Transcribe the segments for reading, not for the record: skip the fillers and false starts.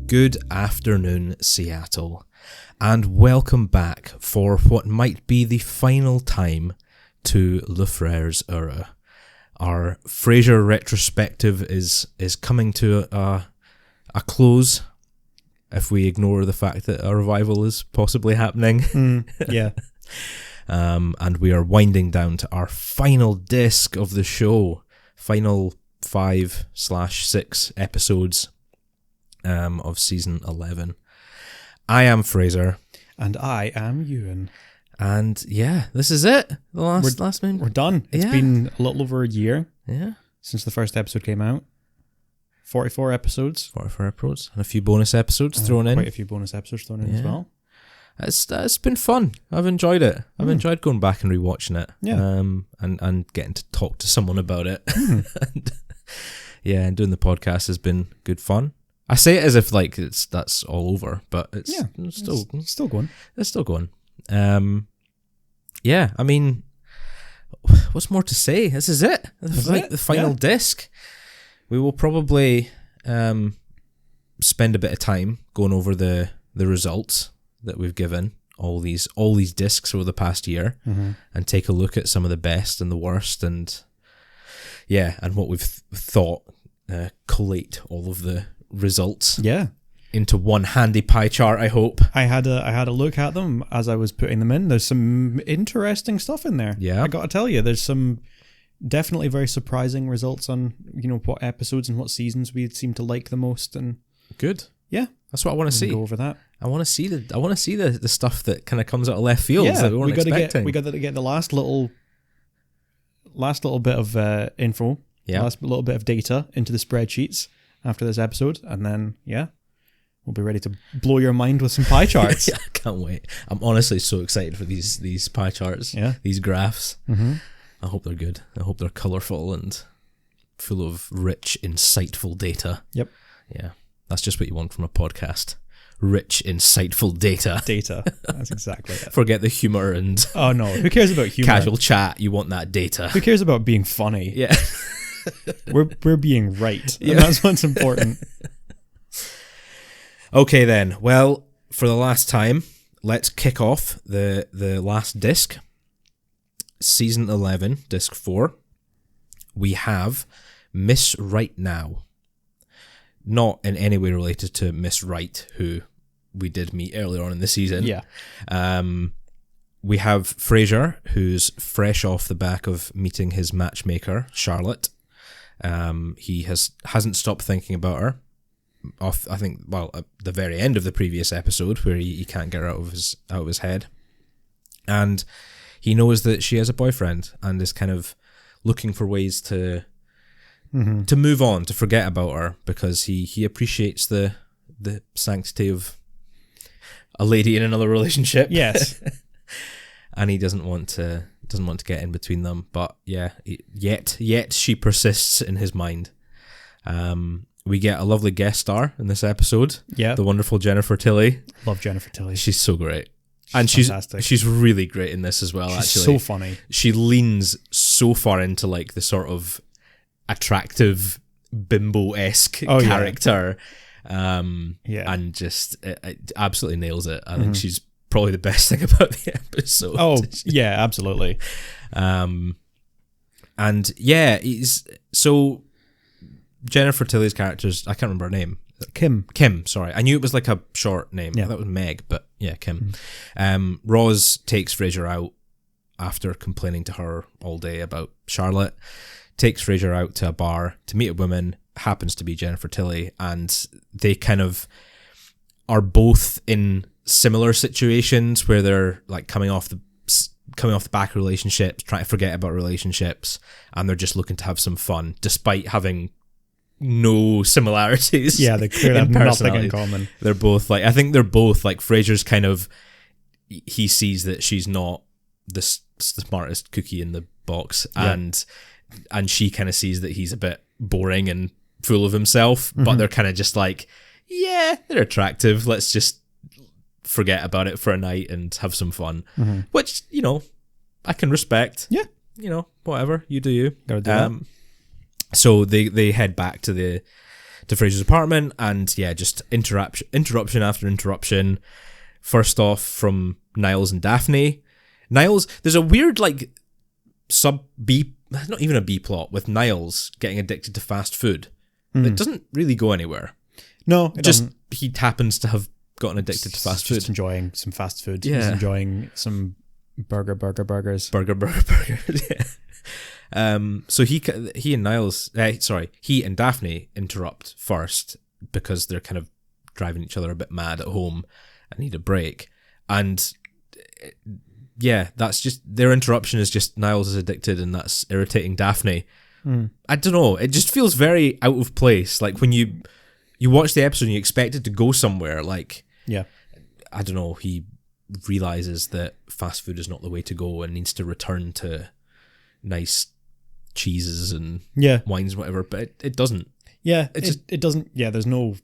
Good afternoon, Seattle, and welcome back for what might be the final time to Le Freres Heureux. Our Frasier retrospective is coming to a close, if we ignore the fact that a revival is possibly happening. Yeah. And we are winding down to our final disc of the show, final 5/6 episodes of season 11. I am Fraser. And I am Ewan. And yeah, this is it. The last one. We're done. It's been a little over a year since the first episode came out. 44 episodes. 44 episodes. And a few bonus episodes thrown in. Quite a few bonus episodes thrown in as well. It's been fun. I've enjoyed it. I've enjoyed going back and rewatching it. Yeah. And getting to talk to someone about it. And doing the podcast has been good fun. I say it as if like that's all over, but it's still going. It's still going. I mean, what's more to say? This is it. The final disc. We will probably spend a bit of time going over the results that we've given all these discs over the past year, and take a look at some of the best and the worst, and what we've thought. Collate all of the results into one handy pie chart, I hope. I had a look at them as I was putting them in. There's some interesting stuff in there. I gotta tell you, there's some definitely very surprising results on what episodes and what seasons we seem to like the most. And good, that's what I want to see. Go over that. I want to see the stuff that kind of comes out of left field that we weren't expecting. We got to get the last little bit of info. Last little bit of data into the spreadsheets after this episode, and then we'll be ready to blow your mind with some pie charts. I can't wait. I'm honestly so excited for these pie charts, these graphs. I hope they're good. I hope they're colourful and full of rich, insightful data. Yep. Yeah, that's just what you want from a podcast. Rich, insightful data. That's exactly it. Forget the humour and... Oh no, who cares about humour? Casual chat, you want that data. Who cares about being funny? Yeah. We're being right, and that's what's important. Okay then, well, for the last time, let's kick off the last disc. Season 11, disc 4. We have Miss Right Now. Not in any way related to Miss Right, who we did meet earlier on in the season. We have Frasier, who's fresh off the back of meeting his matchmaker, Charlotte. He hasn't stopped thinking about her. At the very end of the previous episode, where he can't get her out of his head, and he knows that she has a boyfriend and is kind of looking for ways to move on, to forget about her, because he appreciates the sanctity of a lady in another relationship. Yes. And he doesn't want to get in between them, but yet she persists in his mind. We get a lovely guest star in this episode. Yeah, the wonderful Jennifer Tilly. Love Jennifer Tilly. She's so great, fantastic. She's really great in this as well. She's so funny. She leans so far into like the sort of attractive bimbo-esque character, and just it absolutely nails it. I think she's probably the best thing about the episode. Oh, yeah, absolutely. So Jennifer Tilly's character's, I can't remember her name. Kim, sorry. I knew it was like a short name. Yeah. That was Meg, but yeah, Kim. Roz takes Frasier out after complaining to her all day about Charlotte, takes Frasier out to a bar to meet a woman, happens to be Jennifer Tilly, and they kind of are both in similar situations where they're like coming off the back of relationships, trying to forget about relationships, and they're just looking to have some fun despite having no similarities. Yeah, they clearly have nothing in common. They're both like, I think they're both like, Frasier's kind of, he sees that she's not the smartest cookie in the box, and she kind of sees that he's a bit boring and full of himself, but they're kind of just like, yeah, they're attractive, let's just forget about it for a night and have some fun, which, I can respect. Yeah, whatever, you do you. Gotta do that. So they head back to to Fraser's apartment, and yeah, just interruption after interruption. First off, from Niles and Daphne. Niles, there's a weird like not even a B plot with Niles getting addicted to fast food. It doesn't really go anywhere. No, it doesn't. He happens to have gotten addicted to fast food. Just enjoying some fast food. Yeah. He's enjoying some burgers. Burgers. Yeah. So he and Daphne interrupt first because they're kind of driving each other a bit mad at home and need a break. And yeah, that's just their interruption is just Niles is addicted and that's irritating Daphne. I don't know. It just feels very out of place. Like when you watch the episode and you expect it to go somewhere. Like, yeah, I don't know. He realizes that fast food is not the way to go and needs to return to nice cheeses and wines and whatever. But it doesn't. Yeah, it doesn't. Yeah, there's no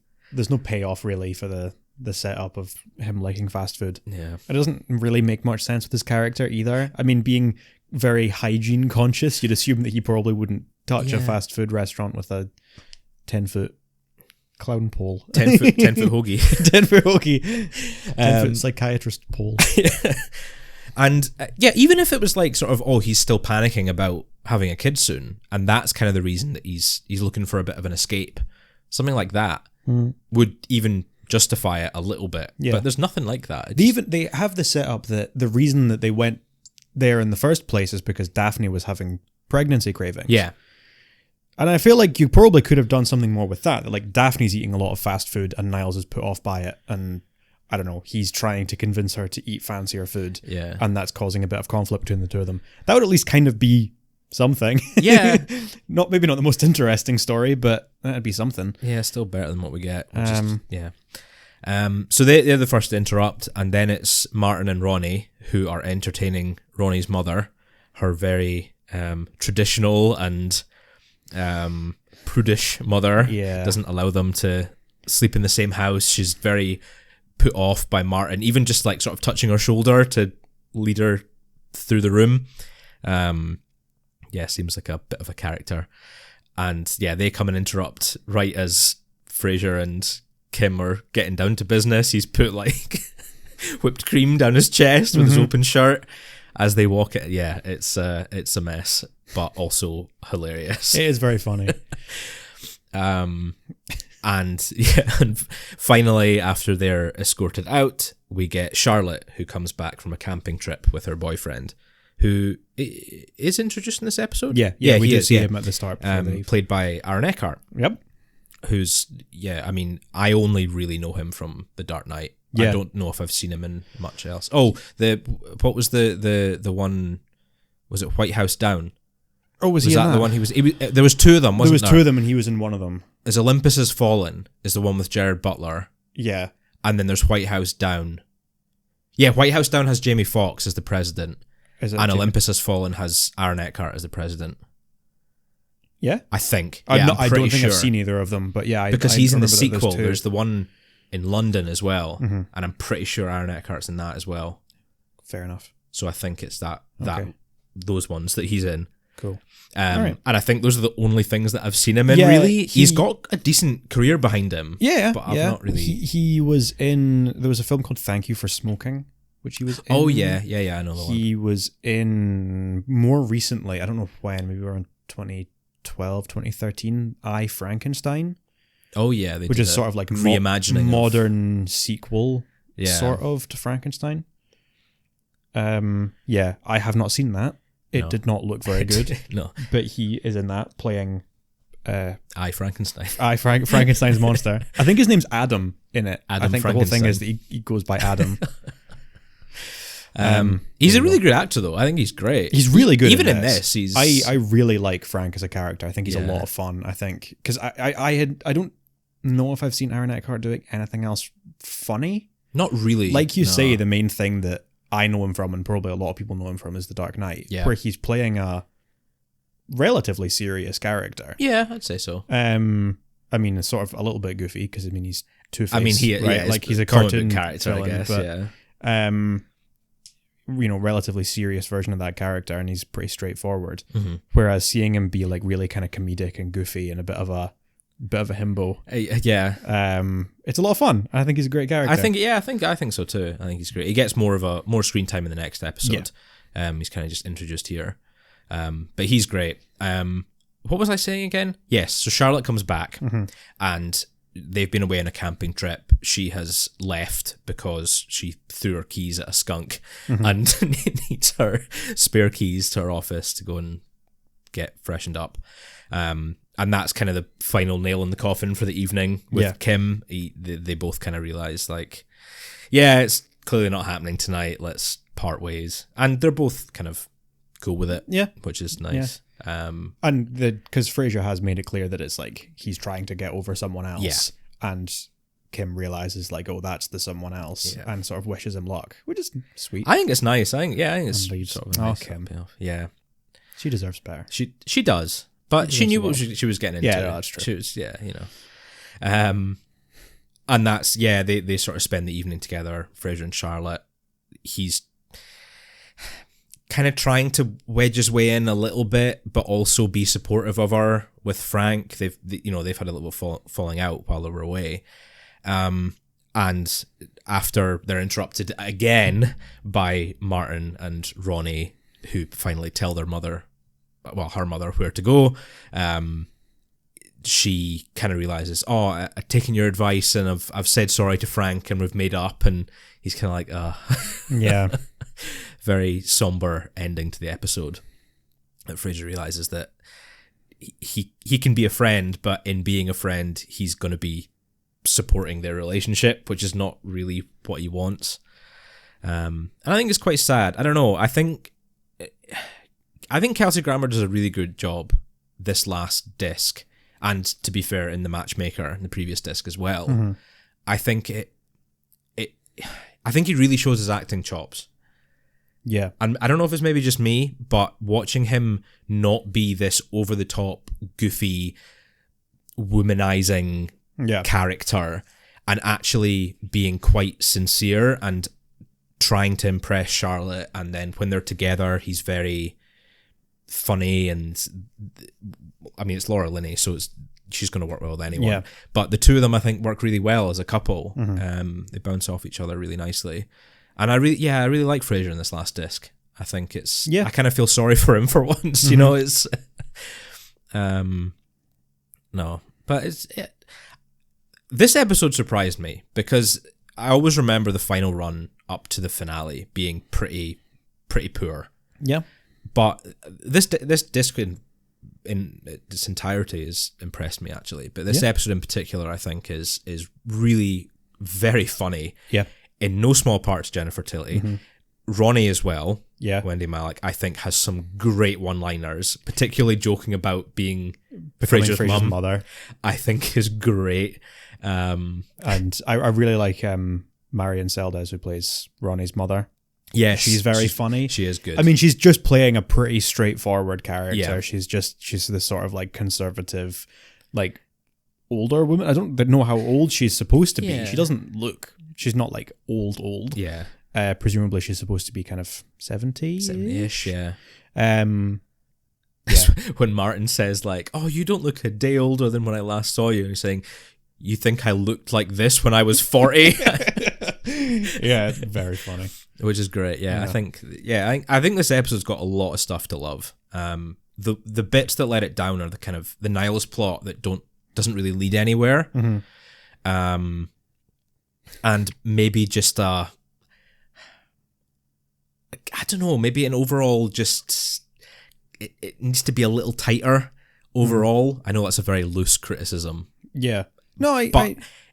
payoff really for the setup of him liking fast food. Yeah, it doesn't really make much sense with his character either. I mean, being very hygiene conscious, you'd assume that he probably wouldn't touch a fast food restaurant with a 10-foot clown pole. 10-foot hoagie. 10-foot hoagie. 10-foot psychiatrist pole. And even if it was like sort of, he's still panicking about having a kid soon, and that's kind of the reason that he's looking for a bit of an escape, something like that would even justify it a little bit. Yeah. But there's nothing like that. They have the setup that the reason that they went there in the first place is because Daphne was having pregnancy cravings. Yeah. And I feel like you probably could have done something more with that. Like Daphne's eating a lot of fast food and Niles is put off by it, and I don't know, he's trying to convince her to eat fancier food. Yeah. And that's causing a bit of conflict between the two of them. That would at least kind of be something. Yeah. Maybe not the most interesting story, but that'd be something. Yeah, still better than what we get. So they're the first to interrupt, and then it's Martin and Ronnie who are entertaining Ronnie's mother, her very traditional and prudish mother. Yeah. Doesn't allow them to sleep in the same house. She's very put off by Martin, even just like sort of touching her shoulder to lead her through the room. Seems like a bit of a character. And yeah, they come and interrupt right as Frasier and Kim are getting down to business. He's put like whipped cream down his chest with his open shirt as they walk it. Yeah, it's a mess, but also hilarious. It is very funny. And finally, after they're escorted out, we get Charlotte, who comes back from a camping trip with her boyfriend, who is introduced in this episode. Yeah, we did see him at the start. Played by Aaron Eckhart. Yep. Who's, I only really know him from The Dark Knight. Yeah. I don't know if I've seen him in much else. Oh, what was the one, was it White House Down? Oh, was he in that? The one he was, there was two of them, wasn't there? There was two of them and he was in one of them. There's Olympus Has Fallen, is the one with Gerard Butler. Yeah. And then there's White House Down. Yeah, White House Down has Jamie Foxx as the president. And Olympus Has Fallen has Aaron Eckhart as the president. Yeah? I think. I don't think I've seen either of them, but yeah. Because he's in the sequel. There's the one in London as well. And I'm pretty sure Aaron Eckhart's in that as well. Fair enough. So I think it's those ones that he's in. Cool. And I think those are the only things that I've seen him in, really. He's got a decent career behind him. Yeah. But I've not really... He was in... There was a film called Thank You for Smoking, which he was in. Oh, yeah, I know the one. He was in, more recently, I don't know when, maybe around 2012, 2013, I, Frankenstein. Oh, yeah. Which is sort of like reimagining modern sequel, sort of, to Frankenstein. I have not seen that. It did not look very good. No. But he is in that, playing... I, Frankenstein. Frankenstein's monster. I think his name's Adam in it. Adam I think the whole thing is that he goes by Adam. He's a really good actor, though. I think he's great. He's really good. Even in this, he's... I really like Frank as a character. I think he's a lot of fun. I think because I don't know if I've seen Aaron Eckhart doing anything else funny. Not really. Like you say, the main thing that I know him from, and probably a lot of people know him from, is The Dark Knight, where he's playing a relatively serious character. Yeah, I'd say so. I mean, it's sort of a little bit goofy because he's Two-Face. I mean, right? Like he's a cartoon character, villain, I guess. But, relatively serious version of that character, and he's pretty straightforward. Whereas seeing him be like really kind of comedic and goofy and a bit of a bit of a himbo. Yeah. It's a lot of fun. I think he's a great character. I think so too. I think he's great. He gets more screen time in the next episode. Yeah. He's kind of just introduced here. But he's great. What was I saying again? Yes, so Charlotte comes back and they've been away on a camping trip. She has left because she threw her keys at a skunk and needs her spare keys to her office to go and get freshened up. And that's kind of the final nail in the coffin for the evening with Kim. They both kind of realize, like, yeah, it's clearly not happening tonight. Let's part ways. And they're both kind of cool with it, which is nice. And because Frasier has made it clear that it's like he's trying to get over someone else, and Kim realizes like, oh, that's the someone else, and sort of wishes him luck, which is sweet. I think it's nice. I think it's sort of nice. Kim. Yeah, she deserves better. She does, but she knew what she was getting into. Yeah, no, that's true. She was, and that's they sort of spend the evening together. Frasier and Charlotte. He's kind of trying to wedge his way in a little bit, but also be supportive of her with Frank. They've had a little falling out while they were away. And after they're interrupted again by Martin and Ronnie, who finally tell her mother where to go, she kind of realizes, I've taken your advice and I've said sorry to Frank and we've made up, and he's kind of like, yeah. Very somber ending to the episode. That Frasier realizes that he can be a friend, but in being a friend, he's going to be supporting their relationship, which is not really what he wants. And I think it's quite sad. I don't know. I think Kelsey Grammer does a really good job this last disc, and to be fair, in the Matchmaker, in the previous disc as well. I think I think he really shows his acting chops. Yeah. And I don't know if it's maybe just me, but watching him not be this over-the-top, goofy, womanizing character, and actually being quite sincere and trying to impress Charlotte, and then when they're together, he's very funny, and I mean, it's Laura Linney, so she's going to work well with anyone. Yeah. But the two of them, I think, work really well as a couple. They bounce off each other really nicely. And I really like Frasier in this last disc. I think it's... Yeah. I kind of feel sorry for him for once, you know, it's... no. But this episode surprised me, because I always remember the final run up to the finale being pretty poor. Yeah. But this disc in its entirety has impressed me, actually. But this episode in particular, I think, is really very funny. Yeah. In no small parts, Jennifer Tilly. Ronnie as well. Yeah. Wendy Malick, I think, has some great one-liners, particularly joking about being Frasier's mother. I think is great. And I really like Marion Seldes, who plays Ronnie's mother. Yeah, she's very funny. She is good. I mean, she's just playing a pretty straightforward character. Yeah. She's this sort of like conservative, like older woman. I don't know how old she's supposed to be. Yeah. She doesn't look. She's not like old. Yeah. Presumably she's supposed to be kind of 70-ish. Yeah. When Martin says like, "Oh, you don't look a day older than when I last saw you," and he's saying, "You think I looked like this when I was 40?" Yeah, it's very funny. Which is great. Yeah, yeah. I think this episode's got a lot of stuff to love. The bits that let it down are the kind of the Niles plot that doesn't really lead anywhere. And maybe just I don't know, maybe an overall just it needs to be a little tighter overall. I know that's a very loose criticism. Yeah.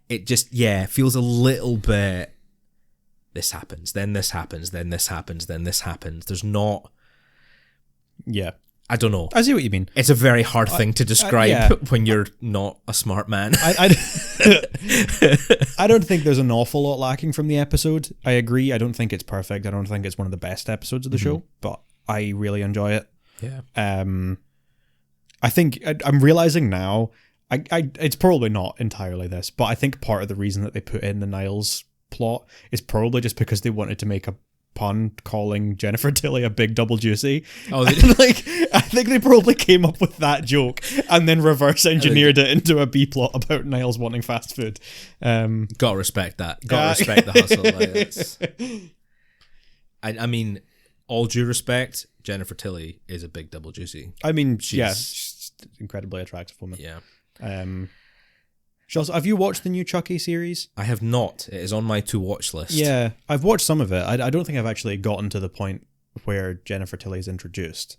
It just feels a little bit, this happens, then this happens, then this happens, then this happens. There's not... Yeah. I don't know. I see what you mean. It's a very hard thing to describe when you're not a smart man. I don't think there's an awful lot lacking from the episode. I agree. I don't think it's perfect. I don't think it's one of the best episodes of the show, but I really enjoy it. Yeah. I think I'm realizing now, it's probably not entirely this, but I think part of the reason that they put in the Niles plot is probably just because they wanted to make a pun calling Jennifer Tilly a big double juicy. Oh, think they probably came up with that joke and then reverse engineered it into a B plot about Niles wanting fast food. Gotta respect that. Gotta respect the hustle. I mean, all due respect, Jennifer Tilly is a big double juicy. I mean, she's an incredibly attractive woman. Yeah. Have you watched the new Chucky series? I have not. It is on my to-watch list. Yeah, I've watched some of it. I don't think I've actually gotten to the point where Jennifer Tilly is introduced.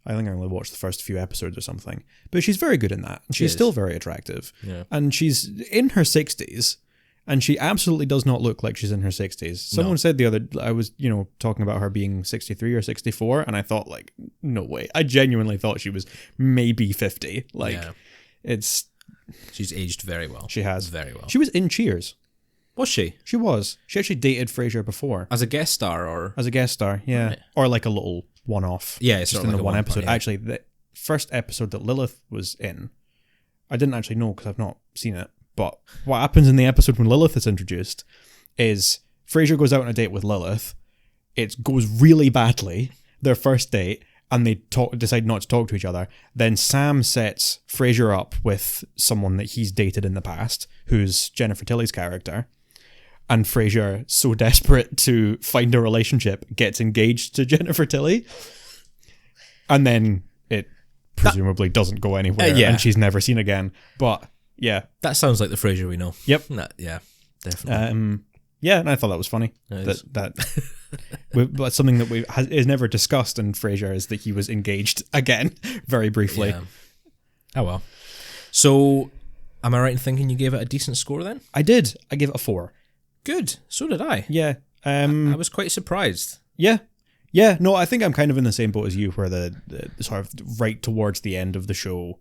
I think I only watched the first few episodes or something. But she's very good in that. She's still very attractive. Yeah. And she's in her 60s, and she absolutely does not look like she's in her 60s. Someone said I was, talking about her being 63 or 64, and I thought, like, no way. I genuinely thought she was maybe 50. She's aged very well. She has. Very well. She was in Cheers. Was she? She was. She actually dated Frasier before. As a guest star, or? As a guest star, yeah. Right. Or like a little one-off. Yeah, it's just in the like one episode. Part, yeah. Actually, the first episode that Lilith was in, I didn't actually know because I've not seen it, but what happens in the episode when Lilith is introduced is Frasier goes out on a date with Lilith. It goes really badly, their first date, and they decide not to talk to each other. Then Sam sets Frasier up with someone that he's dated in the past, who's Jennifer Tilly's character. And Frasier, so desperate to find a relationship, gets engaged to Jennifer Tilly. And then it presumably doesn't go anywhere, and she's never seen again. But, yeah. That sounds like the Frasier we know. Yep. Yeah, definitely. Yeah, and I thought that was funny. That's something that is never discussed in Frasier is that he was engaged again, very briefly. Yeah. Oh, well. So, am I right in thinking you gave it a decent score then? I did. I gave it a 4. Good. So did I. Yeah. I was quite surprised. Yeah. Yeah. No, I think I'm kind of in the same boat as you, where the sort of right towards the end of the show,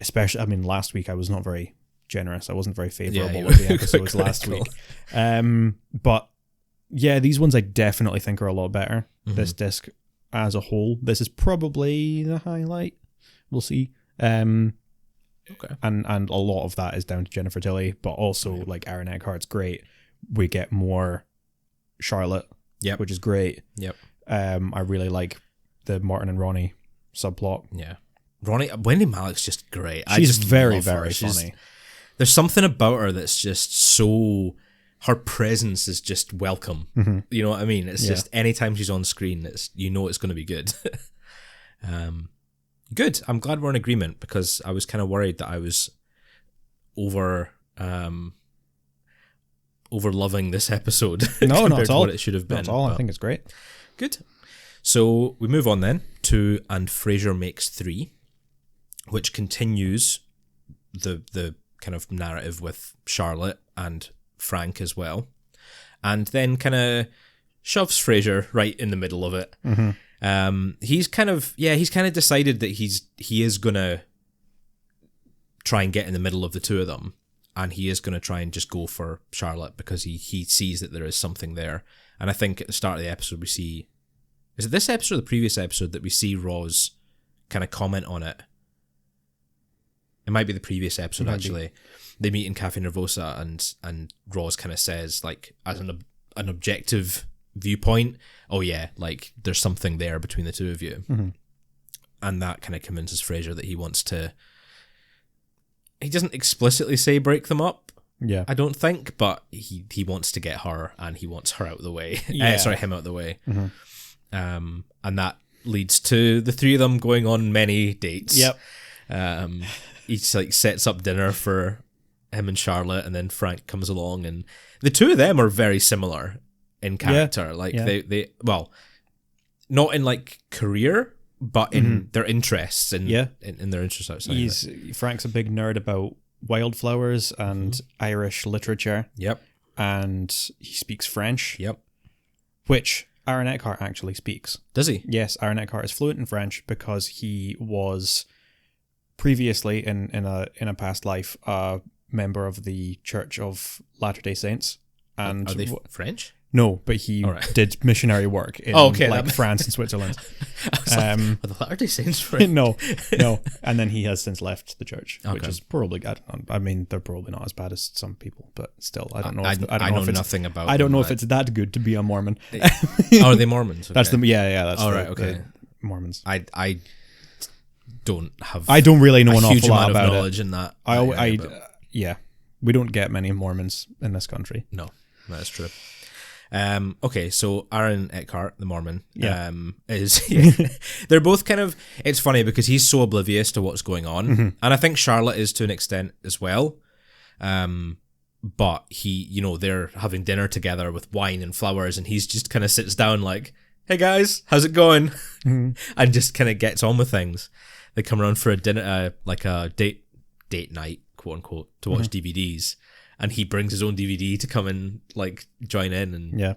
especially, I mean, last week I was not very generous. I wasn't very favourable with the episodes last week. But yeah, these ones I definitely think are a lot better. Mm-hmm. This disc as a whole, this is probably the highlight. We'll see. Okay. And a lot of that is down to Jennifer Tilly, but also like Aaron Eckhart's great. We get more Charlotte, which is great. Yep. I really like the Martin and Ronnie subplot. Yeah. Wendy Malick's just great. She's very, very funny. There's something about her that's just so... Her presence is just welcome. Mm-hmm. You know what I mean? It's just anytime she's on screen, it's it's going to be good. Good. I'm glad we're in agreement, because I was kind of worried that I was over loving this episode. No, not at all. What it should have been. Not at all. I think it's great. Good. So we move on then to And Frasier Makes 3, which continues the kind of narrative with Charlotte and Frank as well, and then kind of shoves Frasier right in the middle of it. Mm-hmm. He's kind of decided that he is gonna try and get in the middle of the two of them, and he is gonna try and just go for Charlotte because he sees that there is something there. And I think at the start of the episode we see, is it this episode or the previous episode that we see Roz kind of comment on it? It might be the previous episode, actually. They meet in Cafe Nervosa, and Roz kind of says, like, as an objective viewpoint, oh yeah, like, there's something there between the two of you. Mm-hmm. And that kind of convinces Frasier that he wants to... He doesn't explicitly say break them up, I don't think, but he wants to get her, and he wants her out of the way. Him out of the way. Mm-hmm. And that leads to the three of them going on many dates. Yep. Each like sets up dinner for him and Charlotte, and then Frank comes along, and the two of them are very similar in character. They well, not in like career, but in their interests and in their interests outside. Frank's a big nerd about wildflowers and Irish literature. Yep. And he speaks French. Yep. Which Aaron Eckhart actually speaks. Does he? Yes, Aaron Eckhart is fluent in French because he was previously in a past life a member of the Church of Latter-day Saints. And are they French? No, but he did missionary work in France and Switzerland. Are the Latter-day Saints French? No. And then he has since left the church, which is probably, I mean, they're probably not as bad as some people, but still, I don't know. I know nothing about I don't know if it's that good to be a Mormon. Are they Mormons? Okay. That's the That's all right. Okay. Mormons. I don't really know a an huge awful lot amount of about knowledge it. in that. Yeah, we don't get many Mormons in this country. No, that's true. Okay, so Aaron Eckhart, the Mormon, they're both kind of, it's funny because he's so oblivious to what's going on, and I think Charlotte is to an extent as well. But he, they're having dinner together with wine and flowers, and he's just kind of sits down like, "Hey guys, how's it going?" and just kind of gets on with things. They come around for a dinner, like a date night, quote unquote, to watch DVDs. And he brings his own DVD to come and like join in, and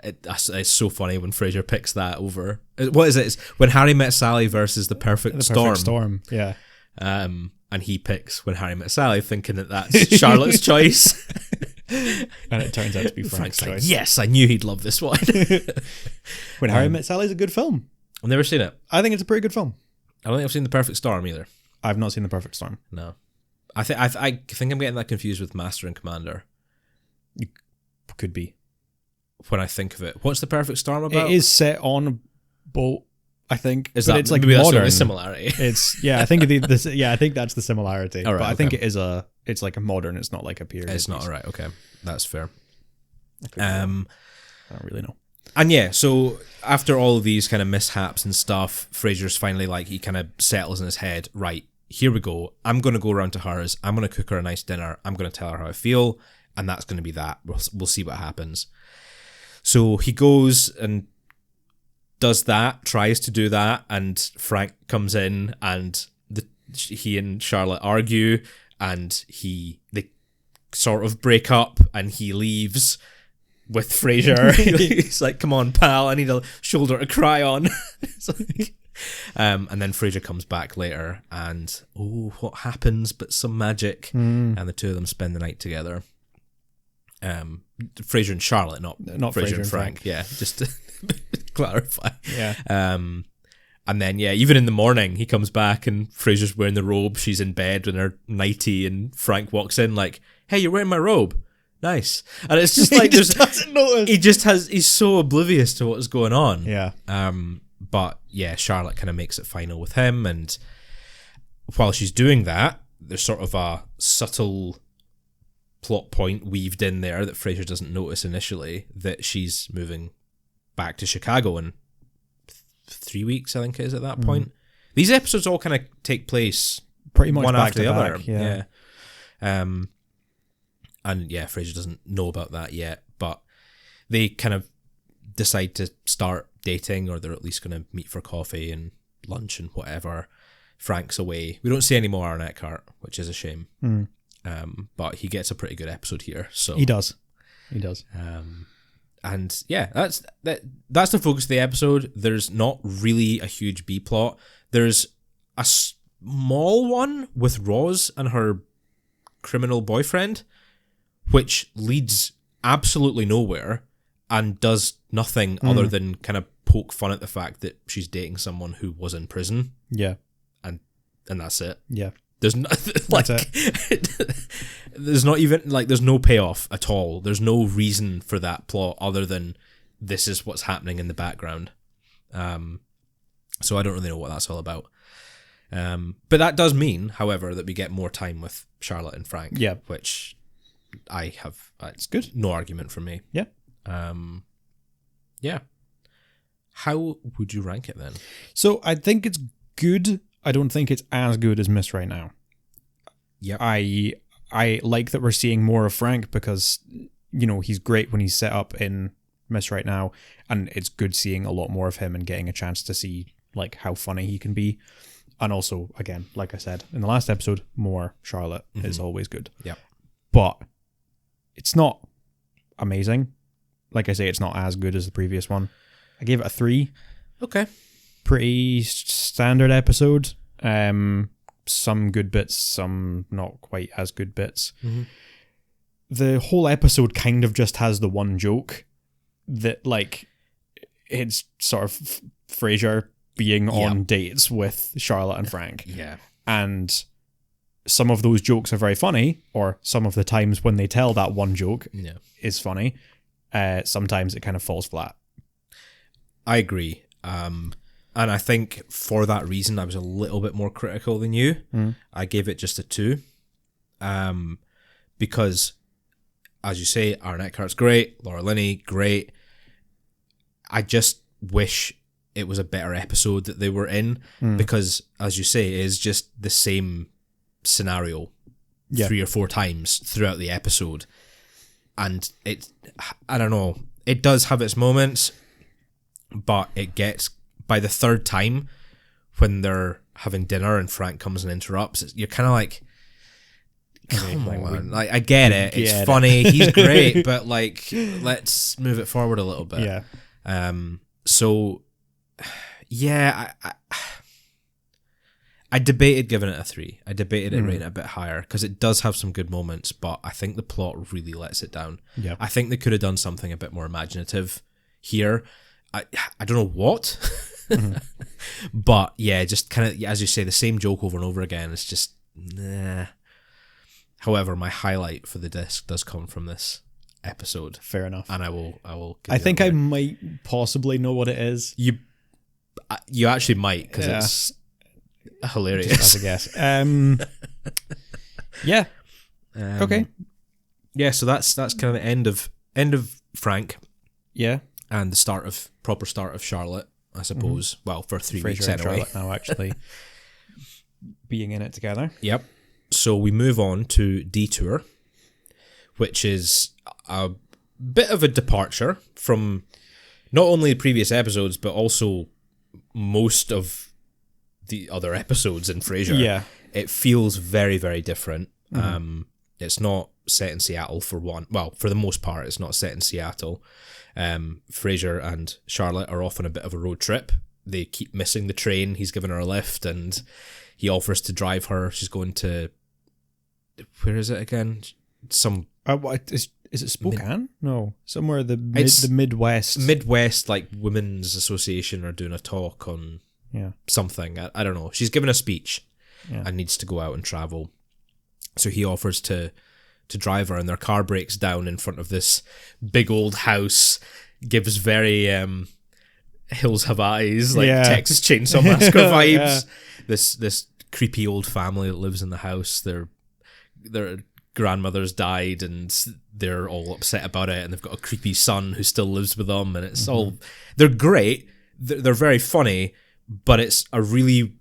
it's so funny when Frasier picks that over. What is it? It's When Harry Met Sally versus The Perfect Storm. Yeah. And he picks When Harry Met Sally, thinking that that's Charlotte's choice, and it turns out to be Frank's choice. Like, yes, I knew he'd love this one. When Harry Met Sally is a good film. I've never seen it. I think it's a pretty good film. I don't think I've seen The Perfect Storm either. I've not seen The Perfect Storm. No. I think I'm getting that confused with Master and Commander. You could be. When I think of it, what's The Perfect Storm about? It is set on a boat, I think. Is that, it's like maybe modern. That's the similarity. I think that's the similarity. All right, but I think it's like a modern. It's not like a period. It's not, all right. Okay, that's fair. I don't really know. And yeah, so after all of these kind of mishaps and stuff, Frasier's finally like, he kind of settles in his head, right, here we go. I'm going to go around to hers. I'm going to cook her a nice dinner. I'm going to tell her how I feel. And that's going to be that. We'll see what happens. So he goes and does that, tries to do that. And Frank comes in and he and Charlotte argue. And they sort of break up and he leaves with Frasier. He's like, "Come on, pal. I need a shoulder to cry on." It's like... and then Frasier comes back later and what happens but some magic, and the two of them spend the night together. Frasier and Charlotte, not Frasier and Frank. Yeah, just to clarify. Yeah. And then even in the morning he comes back and Frasier's wearing the robe, she's in bed in her nightie, and Frank walks in like, "Hey, you're wearing my robe. Nice." And it's just like, he just doesn't notice. He's so oblivious to what's going on. Yeah. But yeah, Charlotte kind of makes it final with him, and while she's doing that, there's sort of a subtle plot point weaved in there that Frasier doesn't notice initially, that she's moving back to Chicago in 3 weeks, I think it is at that point. These episodes all kind of take place pretty much one back after to the back, other. yeah. And yeah, Frasier doesn't know about that yet, but they kind of decide to start dating, or they're at least going to meet for coffee and lunch and whatever. Frank's away. We don't see any more Aaron Eckhart, which is a shame. But he gets a pretty good episode here. So he does. And yeah, that's the focus of the episode. There's not really a huge B plot. There's a small one with Roz and her criminal boyfriend, which leads absolutely nowhere and does nothing other than kind of poke fun at the fact that she's dating someone who was in prison. Yeah. And that's it. Yeah. There's no, there's not even there's no payoff at all. There's no reason for that plot other than this is what's happening in the background. So I don't really know what that's all about. But that does mean, however, that we get more time with Charlotte and Frank. Yeah. Which I have. It's good. No argument from me. Yeah. Yeah. How would you rank it then? So I think it's good. I don't think it's as good as Miss Right Now. Yeah. I like that we're seeing more of Frank because, he's great when he's set up in Miss Right Now, and it's good seeing a lot more of him and getting a chance to see how funny he can be. And also, again, like I said in the last episode, more Charlotte is always good. Yeah. But it's not amazing. Like I say, it's not as good as the previous one. I gave it a 3. Okay. Pretty standard episode. Some good bits, some not quite as good bits. The whole episode kind of just has the one joke that, it's sort of Frasier being on dates with Charlotte and Frank. Yeah. And some of those jokes are very funny, or some of the times when they tell that one joke is funny. Sometimes it kind of falls flat. I agree. And And I think for that reason, I was a little bit more critical than you. I gave it just a 2. Because, as you say, Aaron Eckhart's great, Laura Linney, great. I just wish it was a better episode that they were in, because, as you say, it is just the same scenario 3 or 4 times throughout the episode. And I don't know, it does have its moments, but it gets, by the 3rd time, when they're having dinner and Frank comes and interrupts, you're kind of like, come on, like, I get it, it's funny, he's great, but like, let's move it forward a little bit. Yeah. So, yeah, I debated giving it a 3. I debated it rating it a bit higher, because it does have some good moments, but I think the plot really lets it down. Yeah. I think they could have done something a bit more imaginative here. I don't know what, but yeah, just kind of, as you say, the same joke over and over again. It's just, nah. However, my highlight for the disc does come from this episode. Fair enough. And I will. I think I might possibly know what it is. You actually might, because it's hilarious. Just as a guess. Yeah. Okay. Yeah. So that's kind of the end of Frank. Yeah. And the proper start of Charlotte, I suppose. Well, for 3 weeks Frasier and anyway. Charlotte now actually being in it together. Yep. So we move on to Detour, which is a bit of a departure from not only previous episodes, but also most of the other episodes in Frasier. Yeah. It feels very, very different. It's not set in Seattle for one. Well, for the most part, it's not set in Seattle. Frasier and Charlotte are off on a bit of a road trip. They keep missing the train. He's given her a lift, and he offers to drive her. She's going to, where is it again? Some is it Spokane? No, somewhere the Midwest. Midwest, like Women's Association are doing a talk on something. I don't know. She's given a speech and needs to go out and travel. So he offers to drive her, and their car breaks down in front of this big old house. Gives very Hills Have Eyes, like Texas Chainsaw Massacre vibes. This creepy old family that lives in the house. Their grandmother's died, and they're all upset about it. And they've got a creepy son who still lives with them. And it's all, they're great. They're very funny, but it's a really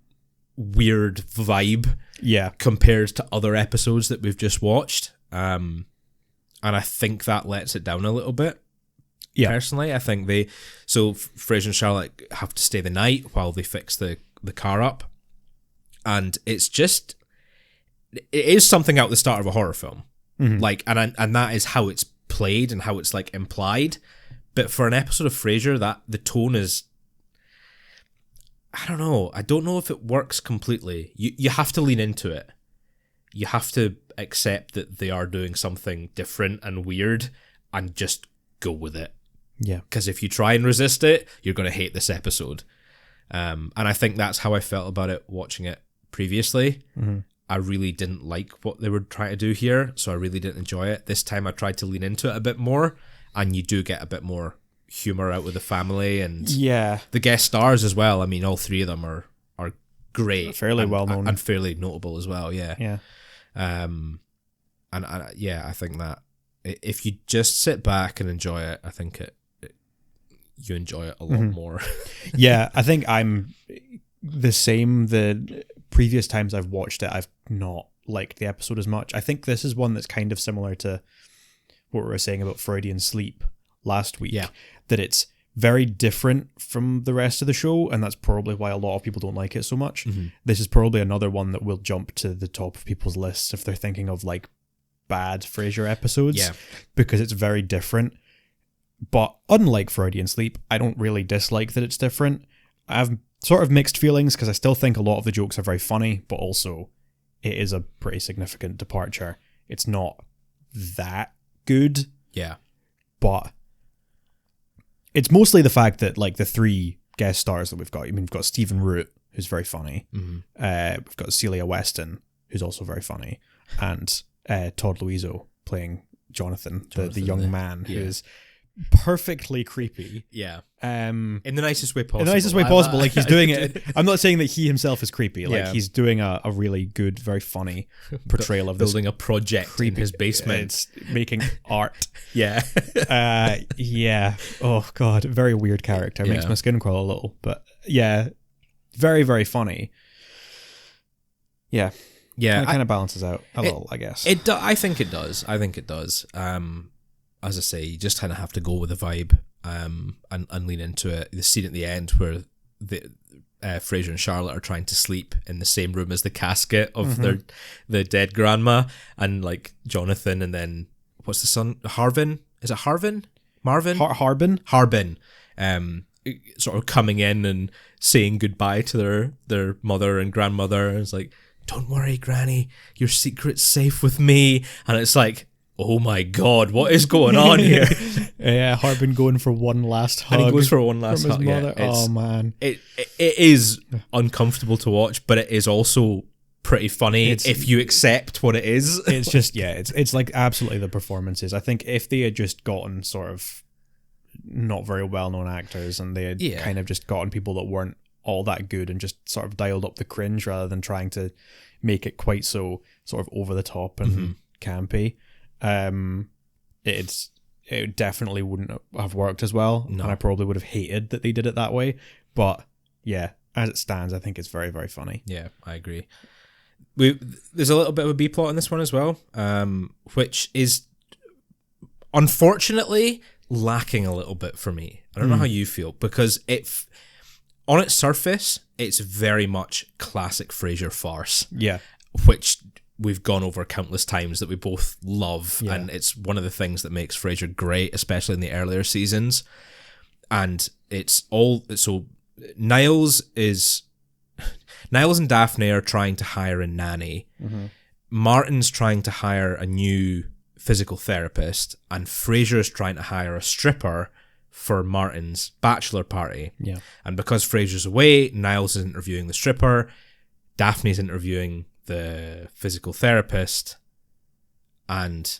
weird vibe. Yeah, compared to other episodes that we've just watched. And I think that lets it down a little bit. Yeah. Personally, I think Frasier and Charlotte have to stay the night while they fix the car up. And it's just, it is something out the start of a horror film. Like, and that is how it's played and how it's like implied. But for an episode of Frasier, that the tone is, I don't know. I don't know if it works completely. You have to lean into it. You have to accept that they are doing something different and weird and just go with it. Yeah. Because if you try and resist it, you're going to hate this episode. And I think that's how I felt about it watching it previously. I really didn't like what they were trying to do here, so I really didn't enjoy it. This time I tried to lean into it a bit more, and you do get a bit more humor out with the family and the guest stars as well. I mean, all 3 of them are great, fairly well known, and fairly notable as well. Yeah. I think that if you just sit back and enjoy it, I think you enjoy it a lot more. Yeah, I think I'm the same. The previous times I've watched it, I've not liked the episode as much. I think this is one that's kind of similar to what we were saying about Freudian sleep last week. Yeah. That it's very different from the rest of the show, and that's probably why a lot of people don't like it so much. This is probably another one that will jump to the top of people's lists if they're thinking of like bad Frasier episodes, because it's very different. But unlike Freudian Sleep, I don't really dislike that it's different. I have sort of mixed feelings because I still think a lot of the jokes are very funny, but also it is a pretty significant departure. It's not that good. Yeah. But it's mostly the fact that like the 3 guest stars that we've got. I mean, we've got Stephen Root, who's very funny. We've got Celia Weston, who's also very funny, and Todd Luizzo playing Jonathan, the young man who is perfectly creepy. Yeah. In the nicest way possible. In the nicest way possible. Like, he's doing it. I'm not saying that he himself is creepy. Like, he's doing a really good, very funny portrayal of building a project creepy, in his basement. It's making art. Yeah. Yeah. Oh, God. Very weird character. Makes my skin crawl a little. But, yeah. Very, very funny. Yeah. Yeah. It kind of balances out a little, I guess. I think it does. As I say, you just kind of have to go with the vibe and lean into it. The scene at the end where Frasier and Charlotte are trying to sleep in the same room as the casket of their dead grandma, and like Jonathan, and then what's the son? Harvin? Is it Harvin? Marvin? Harbin. Sort of coming in and saying goodbye to their mother and grandmother. And it's like, don't worry, Granny, your secret's safe with me. And it's like, oh my God, what is going on here? Yeah, Harbin going for one last hug. And he goes for one last hug. Mother. Yeah, oh man, it is uncomfortable to watch, but it is also pretty funny if you accept what it is. It's just it's like absolutely the performances. I think if they had just gotten sort of not very well known actors and they had kind of just gotten people that weren't all that good and just sort of dialed up the cringe rather than trying to make it quite so sort of over the top and campy, it definitely wouldn't have worked as well. No. And I probably would have hated that they did it that way. But yeah, as it stands, I think it's very, very funny. Yeah, I agree. There's a little bit of a B plot in this one as well, which is unfortunately lacking a little bit for me. I don't know how you feel, because on its surface, it's very much classic Frasier farce. Yeah. Which we've gone over countless times that we both love. Yeah. And it's one of the things that makes Frasier great, especially in the earlier seasons. And Niles and Daphne are trying to hire a nanny. Martin's trying to hire a new physical therapist, and Frasier's trying to hire a stripper for Martin's bachelor party. Yeah. And because Frasier's away, Niles is interviewing the stripper, Daphne's interviewing the physical therapist, and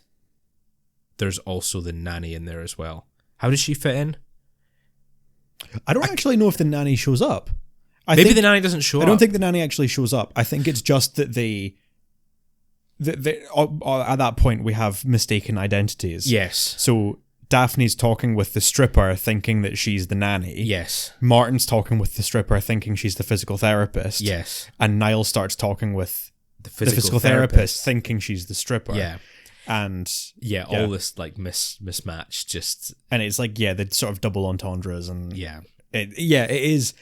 there's also the nanny in there as well. How does she fit in? I don't actually know if the nanny shows up. Maybe the nanny doesn't show up. I don't think the nanny actually shows up. I think it's just that they at that point we have mistaken identities. Yes. So Daphne's talking with the stripper thinking that she's the nanny. Yes. Martin's talking with the stripper thinking she's the physical therapist. Yes. And Niall starts talking with the physical therapist thinking she's the stripper. Yeah. And all this like mismatch just, and it's like the sort of double entendres, and it is.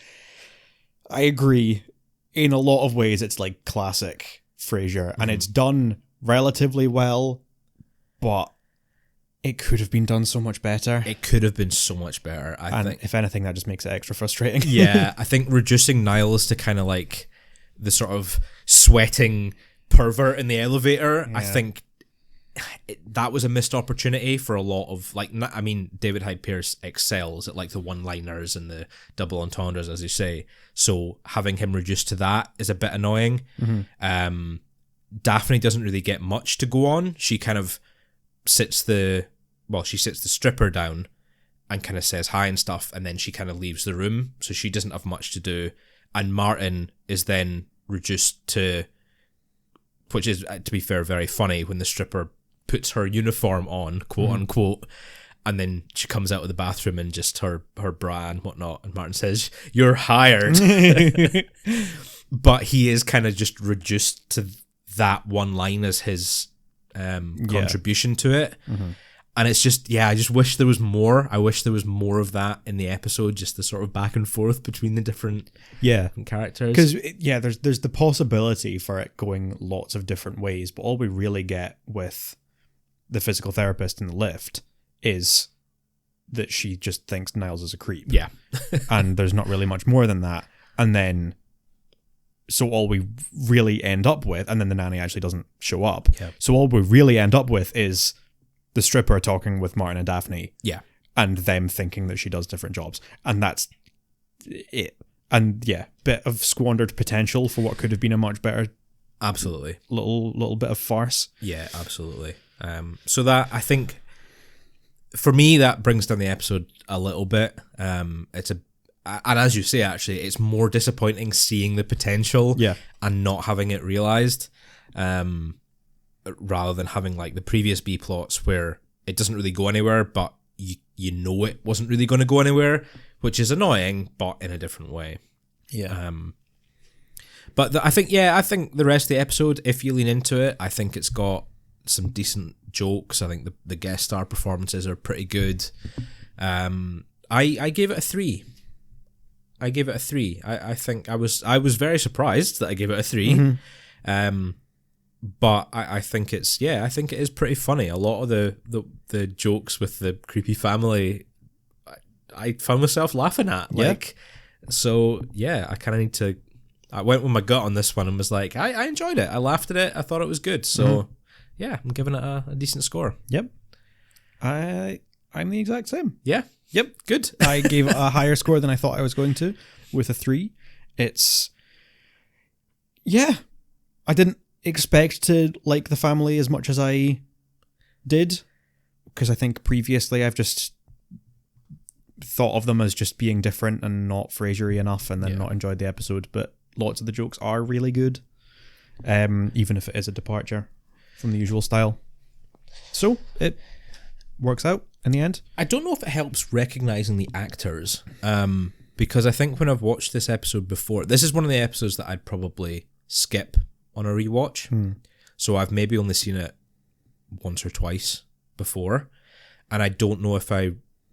I agree. In a lot of ways, it's like classic Frasier, and it's done relatively well, but it could have been done so much better. It could have been so much better. I think, if anything, that just makes it extra frustrating. Yeah, I think reducing Niles to kind of like the sort of sweating pervert in the elevator, I think that was a missed opportunity for a lot of, like, I mean, David Hyde Pierce excels at like the one-liners and the double entendres, as you say. So having him reduced to that is a bit annoying. Daphne doesn't really get much to go on. She kind of sits the stripper down and kind of says hi and stuff, and then she kind of leaves the room. So she doesn't have much to do. And Martin is then reduced to, which is, to be fair, very funny, when the stripper puts her uniform on, quote unquote, and then she comes out of the bathroom in just her bra and whatnot, and Martin says, "You're hired." But he is kind of just reduced to that one line as his contribution to it. And it's just, I just wish there was more. I wish there was more of that in the episode, just the sort of back and forth between the different characters. Because, there's the possibility for it going lots of different ways, but all we really get with the physical therapist in the lift is that she just thinks Niles is a creep. Yeah. And there's not really much more than that. And then, so all we really end up with, and then the nanny actually doesn't show up. Yeah. So all we really end up with is the stripper talking with Martin and Daphne. Yeah. And them thinking that she does different jobs. And that's it. And bit of squandered potential for what could have been a much better, absolutely, little bit of farce. Yeah, absolutely. So that, I think, for me, that brings down the episode a little bit. And as you say, actually, it's more disappointing seeing the potential and not having it realized, rather than having like the previous B plots where it doesn't really go anywhere, but you know it wasn't really going to go anywhere, which is annoying, but in a different way. Yeah. But I think the rest of the episode, if you lean into it, I think it's got some decent jokes. I think the guest star performances are pretty good. I gave it a 3. I think I was very surprised that I gave it a 3. Mm-hmm. But I think it is pretty funny. A lot of the jokes with the creepy family, I found myself laughing at. So I kind of need to. I went with my gut on this one and was like, I enjoyed it. I laughed at it. I thought it was good. So I'm giving it a decent score. Yep. I'm the exact same. Yeah. Yep. Good. I gave it a higher score than I thought I was going to, with a 3. It's. Yeah. I didn't expect to like the family as much as I did, because I think previously I've just thought of them as just being different and not Frasier-y enough, and then not enjoyed the episode. But lots of the jokes are really good, even if it is a departure from the usual style. So it works out in the end. I don't know if it helps recognizing the actors, because I think when I've watched this episode before, this is one of the episodes that I'd probably skip on a rewatch. So I've maybe only seen it once or twice before, and I don't know if I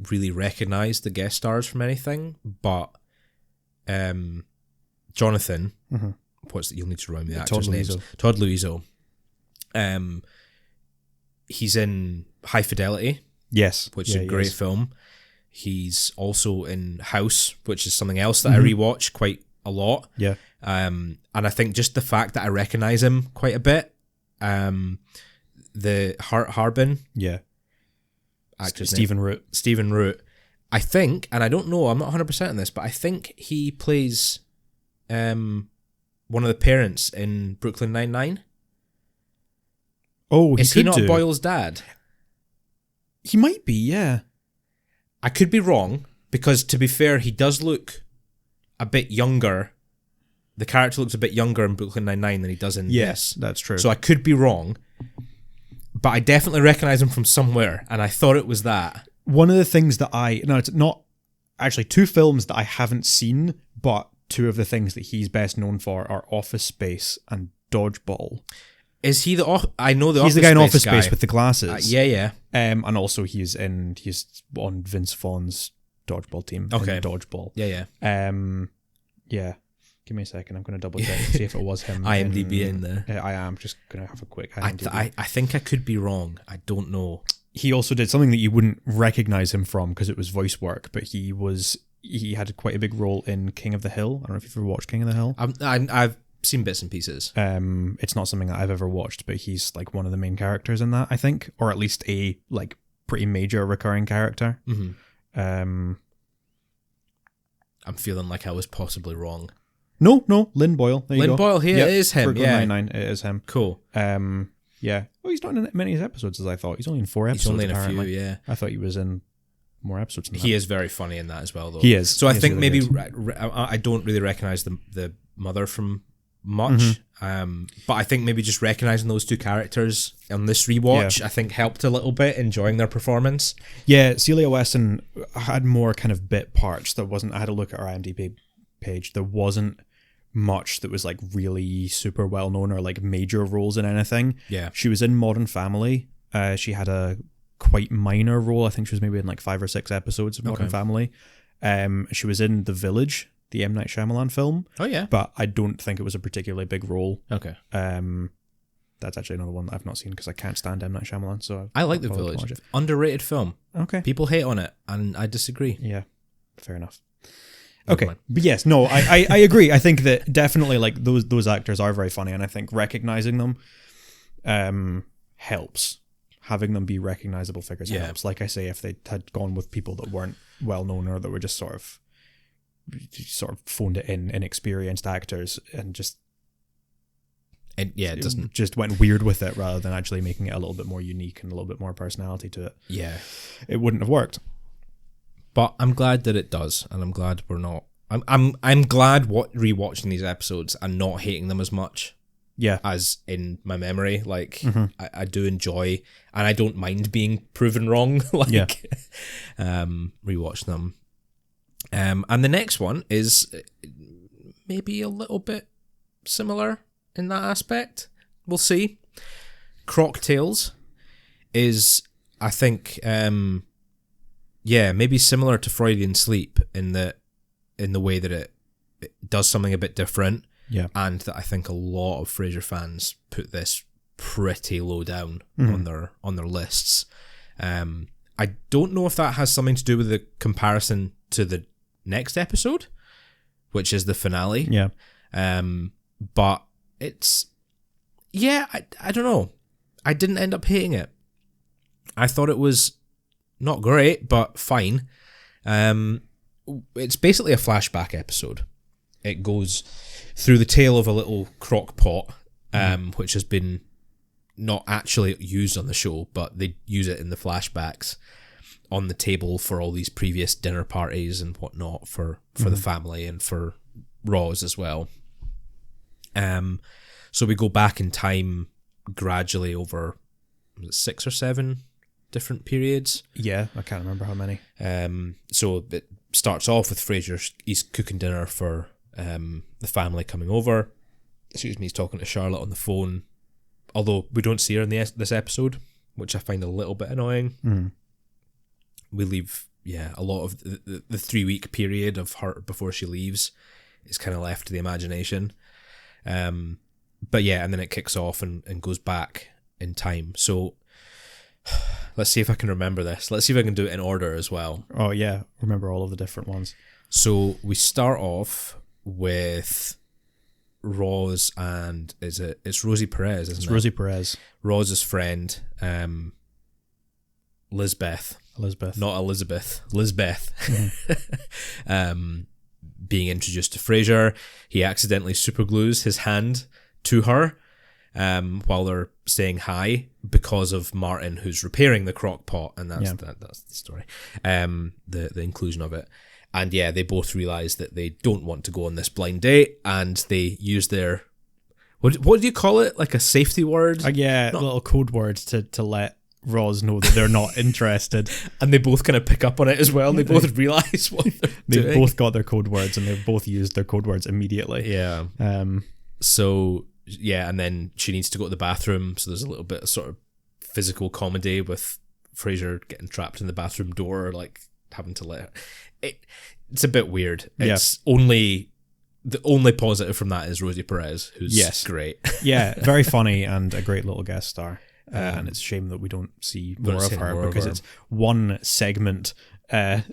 really recognize the guest stars from anything, but Jonathan, you'll need to remind me the actors' names. Todd Luizzo. He's in High Fidelity. Yes. Which is a great film. He's also in House, which is something else that I rewatch quite a lot. Yeah. And I think just the fact that I recognize him quite a bit. The Harbin. Yeah. Actor's Stephen name. Root. Stephen Root. I think, and I don't know, I'm not 100% on this, but I think he plays one of the parents in Brooklyn Nine-Nine. Oh, is he not Boyle's dad? He might be, yeah. I could be wrong, because to be fair, he does look a bit younger. The character looks a bit younger in Brooklyn Nine-Nine than he does in this. Yes, that's true. So I could be wrong, but I definitely recognize him from somewhere, and I thought it was that. One of the things that it's not actually 2 films that I haven't seen, but 2 of the things that he's best known for are Office Space and Dodgeball. Is he I know he's the guy in Office Space with the glasses. Yeah. And also he's on Vince Vaughn's Dodgeball team. Okay. In Dodgeball. Yeah. Yeah. Give me a second. I'm going to double check and see if it was him. IMDb in there. I am just going to have a quick IMDb. I think I could be wrong. I don't know. He also did something that you wouldn't recognize him from because it was voice work, but he had quite a big role in King of the Hill. I don't know if you've ever watched King of the Hill. I've seen bits and pieces. It's not something that I've ever watched, but he's like one of the main characters in that, I think, or at least a like pretty major recurring character. I'm feeling like I was possibly wrong. No, Lynn Boyle. There you Lynn go. Boyle here. It is him. Brooklyn Yeah, Nine-Nine, it is him. Cool. Yeah. Oh, he's not in many episodes as I thought. He's only in 4 episodes. He's only in apparently. a few. Yeah. I thought he was in more episodes than that. He is very funny in that as well, though. He is. So I think really maybe I don't really recognize the mother from much, but I think maybe just recognizing those 2 characters on this rewatch, I think helped a little bit, enjoying their performance. Yeah, Celia Weston had more kind of bit parts. I had a look at her IMDb page. There wasn't much that was like really super well known or like major roles in anything. Yeah. She was in Modern Family. She had a quite minor role. I think she was maybe in like 5 or 6 episodes of Modern Family. She was in The Village, the M. Night Shyamalan film. Oh yeah. But I don't think it was a particularly big role. Okay. That's actually another one that I've not seen because I can't stand M. Night Shyamalan. So I like The Village. Underrated film. Okay. People hate on it, and I disagree. Yeah. Fair enough. Okay, but yes, no, I agree. I think that definitely like those actors are very funny, and I think recognizing them helps. Having them be recognizable figures helps. Like I say, if they had gone with people that weren't well known or that were just sort of phoned it in, inexperienced actors, and just And yeah, it doesn't just went weird with it rather than actually making it a little bit more unique and a little bit more personality to it. Yeah, it wouldn't have worked. But I'm glad that it does, and I'm glad we're not. I'm glad rewatching these episodes and not hating them as much. Yeah, as in my memory, like I do enjoy, and I don't mind being proven wrong. Rewatch them. And the next one is maybe a little bit similar in that aspect. We'll see. Crock Tales is, I think, maybe similar to Freudian Sleep in the way that it does something a bit different. Yeah, and that I think a lot of Frasier fans put this pretty low down on their lists. I don't know if that has something to do with the comparison to the next episode, which is the finale. Yeah. But it's, I don't know. I didn't end up hating it. I thought it was not great, but fine. It's basically a flashback episode. It goes through the tale of a little crock pot, which has been not actually used on the show, but they use it in the flashbacks on the table for all these previous dinner parties and whatnot for the family and for Roz as well. So we go back in time gradually over 6 or 7 different periods. Yeah, I can't remember how many. So it starts off with Frasier. He's cooking dinner for the family coming over. He's talking to Charlotte on the phone, although we don't see her in this episode, which I find a little bit annoying. We leave, a lot of the 3-week period of her before she leaves is kind of left to the imagination. But yeah, and then it kicks off and goes back in time. So let's see if I can remember this. Let's see if I can do it in order as well. Oh yeah, remember all of the different ones. So we start off with Roz and it's Rosie Perez, isn't it? It's Rosie Perez. Roz's friend, Lisbeth, not Elizabeth. Lisbeth. Being introduced to Frasier. He accidentally superglues his hand to her while they're saying hi because of Martin, who's repairing the crock pot, and that's the story. The inclusion of it. And yeah, they both realise that they don't want to go on this blind date, and they use their what do you call it? Like a safety word? Little code words to let Roz know that they're not interested. And they both kind of pick up on it as well. They both realise what they're doing. They've both got their code words, and they've both used their code words immediately. Yeah. So yeah, and then she needs to go to the bathroom. So there's a little bit of sort of physical comedy with Frasier getting trapped in the bathroom door, like having to let her. It's a bit weird. It's only the only positive from that is Rosie Perez, who's great. Yeah, very funny and a great little guest star. And it's a shame that we don't see more of her because it's one segment of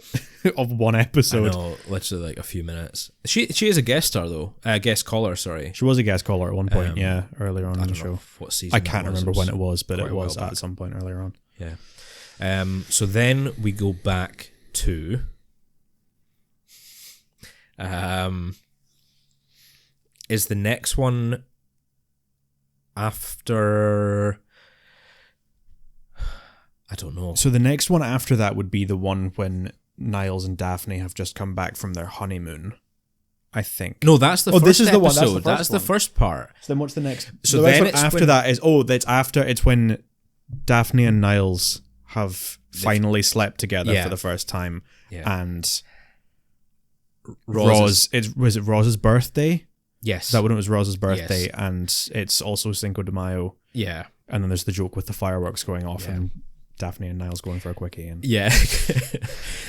one episode. I know, literally like a few minutes. She is a guest star though, guest caller. Sorry, she was a guest caller at one point. Earlier on in the show. What season? I can't remember when it was, but it was at some point earlier on. Yeah. So then we go back to. Is the next one after? I don't know. So the next one after that would be the one when Niles and Daphne have just come back from their honeymoon, I think. No, that's the first this is episode. The one. That's the first part. So then what's the next? So then it's after that is it's when Daphne and Niles have finally slept together for the first time, and was it Roz's birthday? Yes, that when it was Roz's birthday, and it's also Cinco de Mayo. Yeah, and then there's the joke with the fireworks going off and Daphne and Niles going for a quickie. And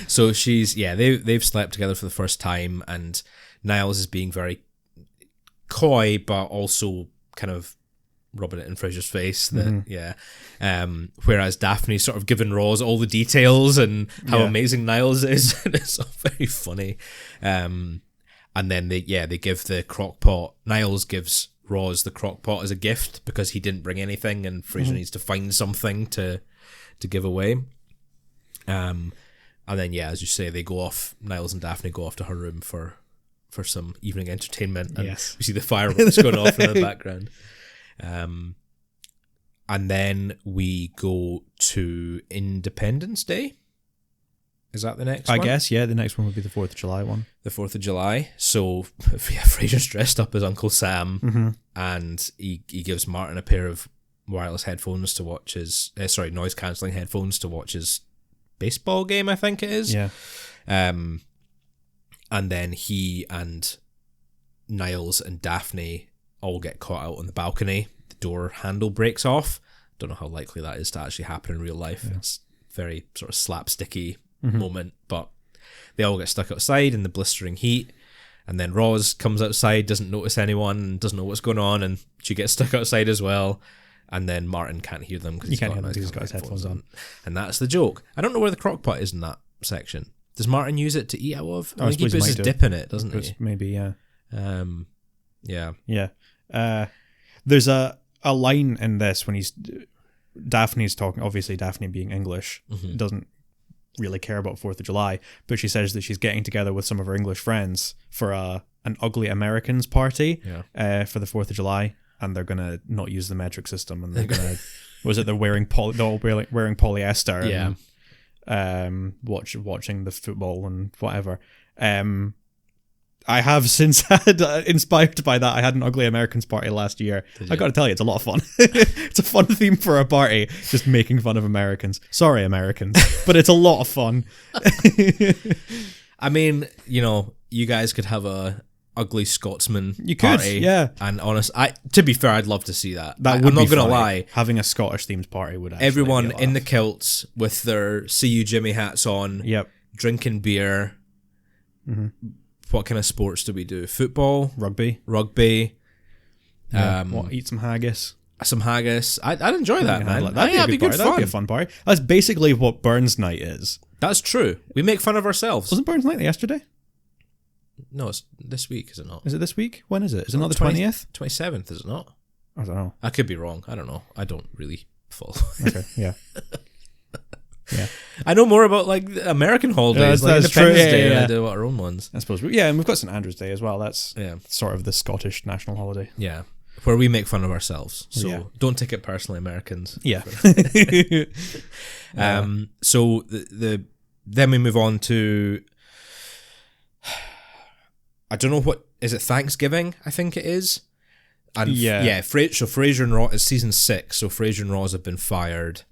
so they've slept together for the first time, and Niles is being very coy, but also kind of rubbing it in Frasier's face. Whereas Daphne's sort of given Roz all the details and how amazing Niles is, and it's all very funny. And then they give the crock pot. Niles gives Roz the crock pot as a gift because he didn't bring anything, and Frasier needs to find something to give away. And then as you say, they go off. Niles and Daphne go off to her room for some evening entertainment. And we see the fireworks going off in the background. And then we go to Independence Day. Is that the next one? I guess, yeah. The next one would be the 4th of July one. The 4th of July. So, Frasier's dressed up as Uncle Sam, and he gives Martin a pair of wireless headphones to watch his... noise-cancelling headphones to watch his baseball game, I think it is. Yeah. And then he and Niles and Daphne all get caught out on the balcony. The door handle breaks off. Don't know how likely that is to actually happen in real life. Yeah. It's very sort of slapsticky moment, but they all get stuck outside in the blistering heat, and then Roz comes outside, doesn't notice anyone, doesn't know what's going on, and she gets stuck outside as well, and then Martin can't hear them because he's got his headphones on. And that's the joke. I don't know where the crock pot is in that section. Does Martin use it to eat out of? I think he puts his dip in it, doesn't he? Maybe, yeah. Yeah. There's a line in this when Daphne's talking, obviously Daphne being English, doesn't really care about 4th of July, but she says that she's getting together with some of her English friends for an Ugly Americans party for the 4th of July, and they're gonna not use the metric system, and they're gonna they're wearing wearing polyester and watching the football and whatever. I have since had, inspired by that, I had an Ugly Americans party last year. I got to tell you, it's a lot of fun. It's a fun theme for a party, just making fun of Americans. Sorry, Americans, but it's a lot of fun. I mean, you guys could have a Ugly Scotsman party. Yeah. And to be fair, I'd love to see that. I'm not going to lie. Having a Scottish themed party would actually everyone in the kilts with their See You Jimmy hats on. Yep. Drinking beer. What kind of sports do we do? Football? Rugby. Yeah, eat some haggis. I'd enjoy that, man. That'd be good fun. That'd be a fun party. That's basically what Burns Night is. That's true. We make fun of ourselves. Wasn't Burns Night yesterday? No, it's this week, is it not? Is it this week? When is it? Is it not the 20th? 27th, is it not? I don't know. I could be wrong. I don't know. I don't really follow. Okay, yeah. Yeah, I know more about American holidays, like Independence Day, than I do about our own ones. I suppose. And we've got St Andrew's Day as well. That's sort of the Scottish national holiday. Yeah, where we make fun of ourselves. So don't take it personally, Americans. Yeah. So then we move on to, I don't know what is it. Thanksgiving, I think it is. And so Frasier and Roz is season 6. So Frasier and Roz have been fired.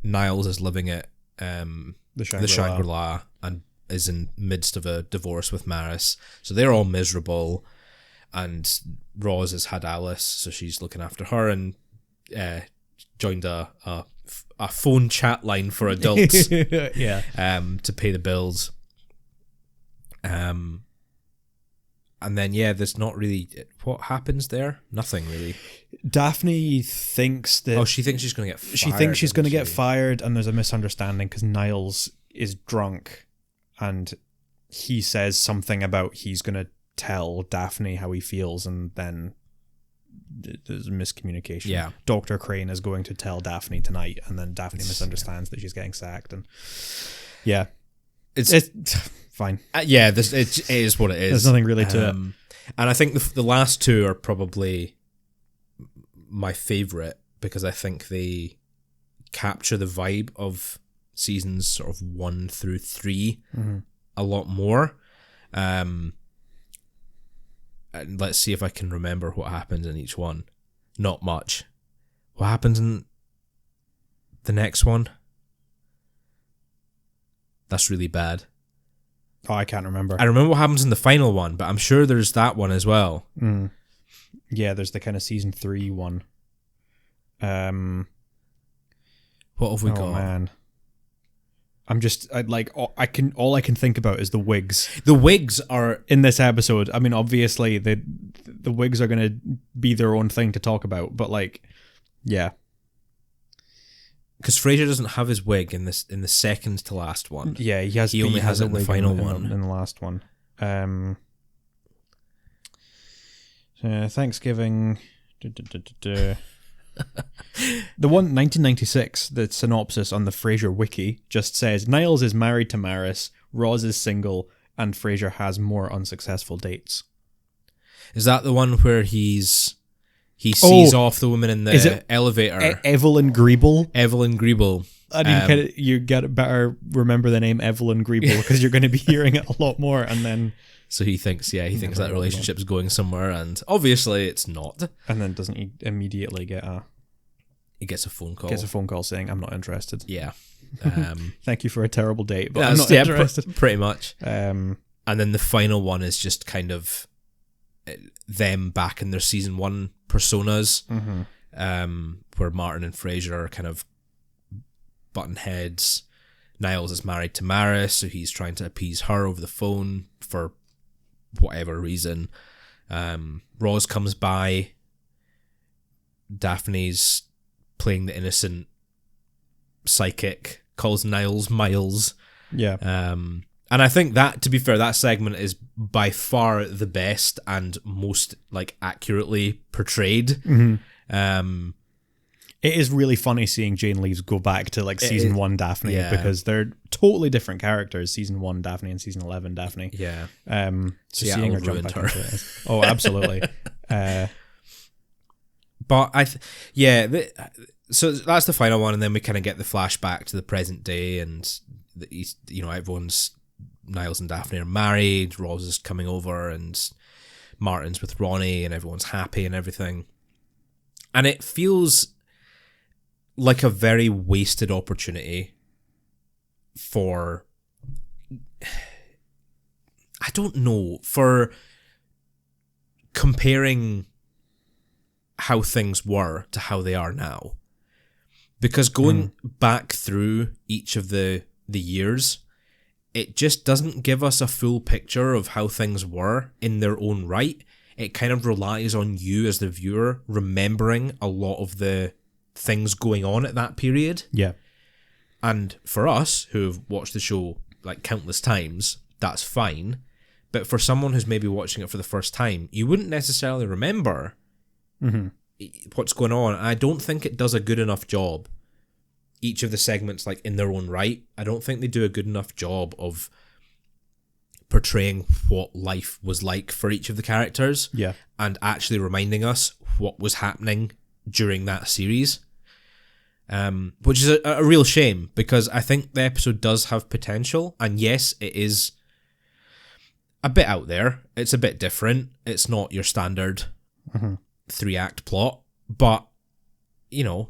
Niles is living at the Shangri-La and is in midst of a divorce with Maris. So they're all miserable, and Roz has had Alice, so she's looking after her, and joined a phone chat line for adults to pay the bills. And then, there's not really... What happens there? Nothing, really. Daphne thinks that... Oh, she thinks she's going to get fired. She thinks she's going to get fired, and there's a misunderstanding because Niles is drunk, and he says something about he's going to tell Daphne how he feels, and then there's a miscommunication. Yeah. Dr. Crane is going to tell Daphne tonight, and then Daphne misunderstands that she's getting sacked, and... Yeah. It's fine. It is what it is. There's nothing really to it. And I think the last two are probably my favourite, because I think they capture the vibe of seasons sort of 1 through 3 a lot more. And let's see if I can remember what happens in each one. Not much. What happens in the next one? That's really bad. Oh, I can't remember. I remember what happens in the final one, but I'm sure there's that one as well. Yeah, there's the kind of season 3 one. What have we got? Oh man, all I can think about is the wigs. The wigs are in this episode. I mean, obviously the wigs are going to be their own thing to talk about, but because Frasier doesn't have his wig in the second to last one. Yeah, he only has it in the final one. In the last one. Thanksgiving. The one 1996, the synopsis on the Frasier wiki just says Niles is married to Maris, Roz is single, and Frasier has more unsuccessful dates. Is that the one where he's He sees off the woman in the elevator. Evelyn Griebel? Evelyn Griebel. And you get better remember the name Evelyn Griebel because you're going to be hearing it a lot more. And then... So he thinks that relationship's going somewhere, and obviously it's not. And then doesn't he immediately get He gets a phone call. Gets a phone call saying, "I'm not interested." Yeah. Thank you for a terrible date, but I'm not interested. Pretty much. And then the final one is just kind of them back in their season 1 personas, where Martin and Frasier are kind of button heads. Niles is married to Maris, so he's trying to appease her over the phone for whatever reason. Roz comes by. Daphne's playing the innocent psychic, calls Niles Miles. Yeah. And I think that, to be fair, that segment is by far the best and most accurately portrayed. It is really funny seeing Jane Leeves go back to season 1 Daphne because they're totally different characters. Season 1 Daphne and season 11 Daphne. Yeah. So seeing her jump back into it is, absolutely. But so that's the final one, and then we kind of get the flashback to the present day, and everyone's Niles and Daphne are married. Roz is coming over, and Martin's with Ronnie, and everyone's happy and everything. And it feels like a very wasted opportunity for, I don't know, for comparing how things were to how they are now. Because going back through each of the years, it just doesn't give us a full picture of how things were in their own right. It kind of relies on you as the viewer remembering a lot of the things going on at that period. Yeah. And for us, who've watched the show countless times, that's fine. But for someone who's maybe watching it for the first time, you wouldn't necessarily remember what's going on. And I don't think it does a good enough job. Each of the segments, in their own right, I don't think they do a good enough job of portraying what life was like for each of the characters. Yeah. And actually reminding us what was happening during that series. Which is a real shame, because I think the episode does have potential. And yes, it is a bit out there. It's a bit different. It's not your standard 3-act plot, but they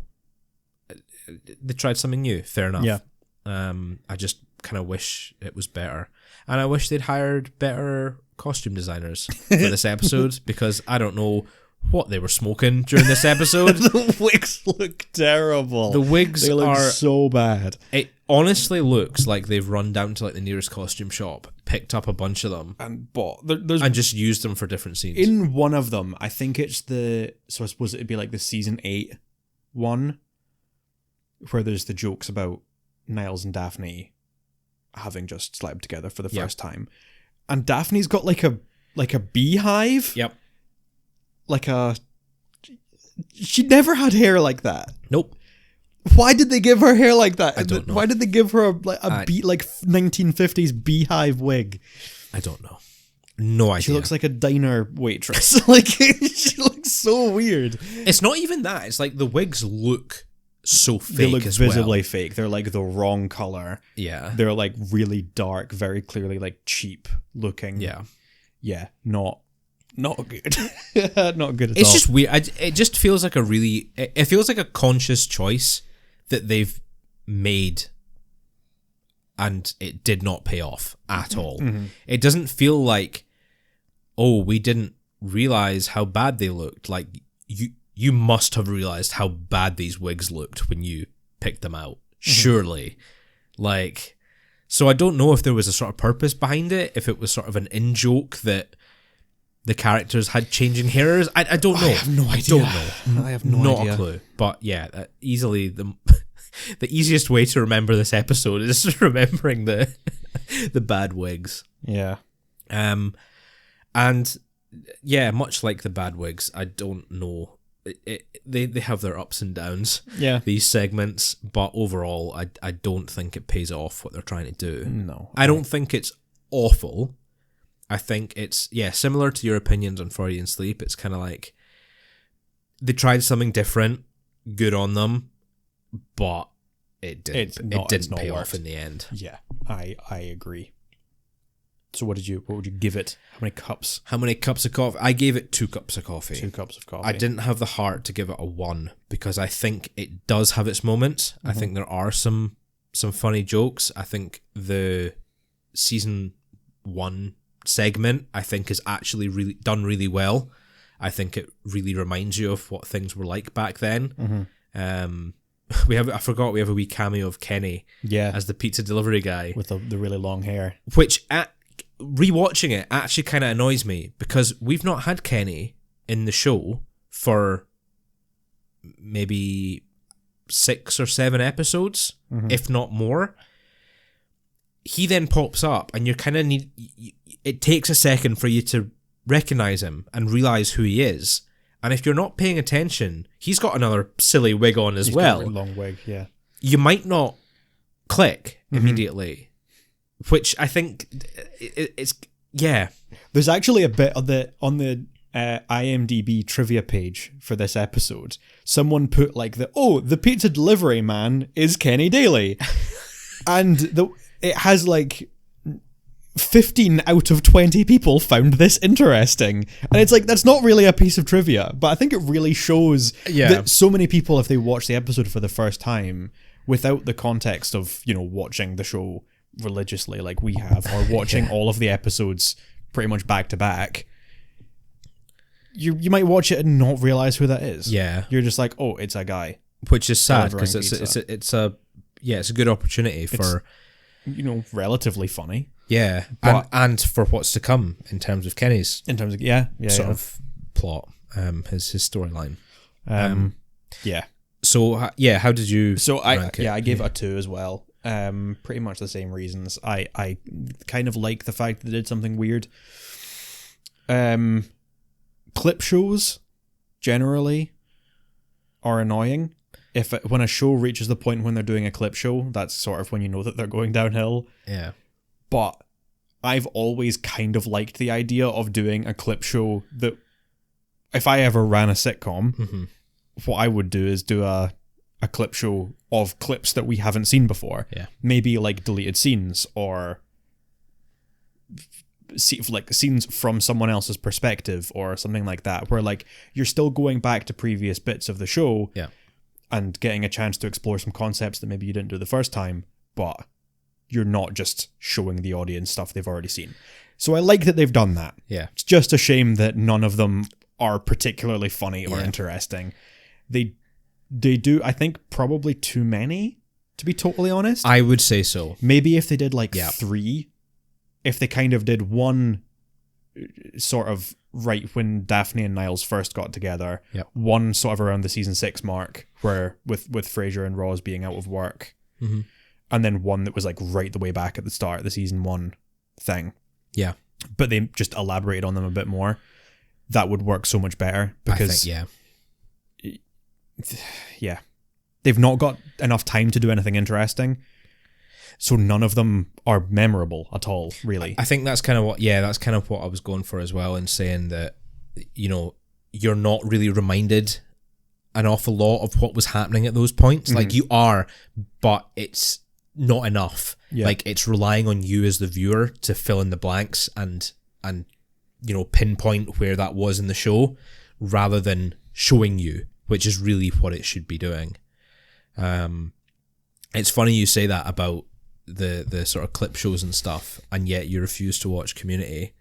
tried something new. Fair enough. Yeah. I just kind of wish it was better, and I wish they'd hired better costume designers for this episode, because I don't know what they were smoking during this episode. The wigs look terrible. The wigs they look are so bad. It honestly looks like they've run down to the nearest costume shop, picked up a bunch of them, and bought and just used them for different scenes. In one of them, I think it's I suppose it'd be the season 8 one, where there's the jokes about Niles and Daphne having just slept together for the first time, and Daphne's got like a beehive. Yep. She never had hair like that. Nope. Why did they give her hair like that? I don't know. Why did they give her a 1950s beehive wig? I don't know. No idea. She looks like a diner waitress. She looks so weird. It's not even that. It's the wigs look so fake. They look as visibly well. Fake. They're the wrong color. Yeah. They're really dark, very clearly cheap looking. Yeah. Yeah. Not good. Not good at all. It's just weird. It just feels like it feels like a conscious choice that they've made, and it did not pay off at all. It doesn't feel like, we didn't realize how bad they looked. You must have realized how bad these wigs looked when you picked them out. Surely. So I don't know if there was a sort of purpose behind it, if it was sort of an in-joke that the characters had changing hairs. I don't know. I have no idea. I have no idea. Not a clue. But yeah, easily the easiest way to remember this episode is remembering the bad wigs. Yeah. And yeah, much like the bad wigs, I don't know. They have their ups and downs. Yeah. These segments, but overall, I don't think it pays off what they're trying to do. No. I don't think it's awful. I think it's, similar to your opinions on Freudian sleep. It's kind of they tried something different. Good on them, but it didn't pay off in the end. Yeah, I agree. So what would you give it? How many cups? How many cups of coffee? I gave it 2 cups of coffee. 2 cups of coffee. I didn't have the heart to give it a 1 because I think it does have its moments. I think there are some funny jokes. I think the season 1 segment I think is actually really done really well. I think it really reminds you of what things were like back then. We have a wee cameo of Kenny as the pizza delivery guy with the really long hair, which rewatching it actually kind of annoys me because we've not had Kenny in the show for maybe 6 or 7 episodes, if not more. He then pops up and you kind of it takes a second for you to recognize him and realize who he is. And if you're not paying attention, he's got another silly wig on as well. Got a long wig, yeah. You might not click immediately, which I think it's yeah. There's actually a bit on the IMDb trivia page for this episode. Someone put like the pizza delivery man is Kenny Daly, and it has like 15 out of 20 people found this interesting. And it's like, that's not really a piece of trivia, but I think it really shows that so many people, if they watch the episode for the first time without the context of, watching the show religiously like we have, or watching all of the episodes pretty much back to back, you might watch it and not realize who that is. Yeah. You're just like, oh, it's a guy. Which is sad because it's a good opportunity for, relatively funny. Yeah, and for what's to come in terms of Kenny's of plot, his storyline. Yeah. So how did you? So I gave it a 2 as well. Pretty much the same reasons. I kind of like the fact that they did something weird. Clip shows generally are annoying. When a show reaches the point when they're doing a clip show, that's sort of when you know that they're going downhill. Yeah. But I've always kind of liked the idea of doing a clip show that, if I ever ran a sitcom, what I would do is do a clip show of clips that we haven't seen before. Yeah. Maybe like deleted scenes or like scenes from someone else's perspective or something like that, where like you're still going back to previous bits of the show and getting a chance to explore some concepts that maybe you didn't do the first time, but you're not just showing the audience stuff they've already seen. So I like that they've done that. Yeah. It's just a shame that none of them are particularly funny or interesting. They do, I think, probably too many, to be totally honest. I would say so. Maybe if they did like 3, if they kind of did one sort of right when Daphne and Niles first got together, one sort of around the season 6 mark, where with Frasier and Roz being out of work, and then one that was like right the way back at the start of the season 1 thing. Yeah. But they just elaborate on them a bit more. That would work so much better because I think, yeah. They've not got enough time to do anything interesting. So none of them are memorable at all, really. I think that's kind of what I was going for as well, in saying that, you're not really reminded an awful lot of what was happening at those points. Like you are, but it's not enough. Yeah. Like it's relying on you as the viewer to fill in the blanks and pinpoint where that was in the show, rather than showing you, which is really what it should be doing. It's funny you say that about the sort of clip shows and stuff, and yet you refuse to watch Community.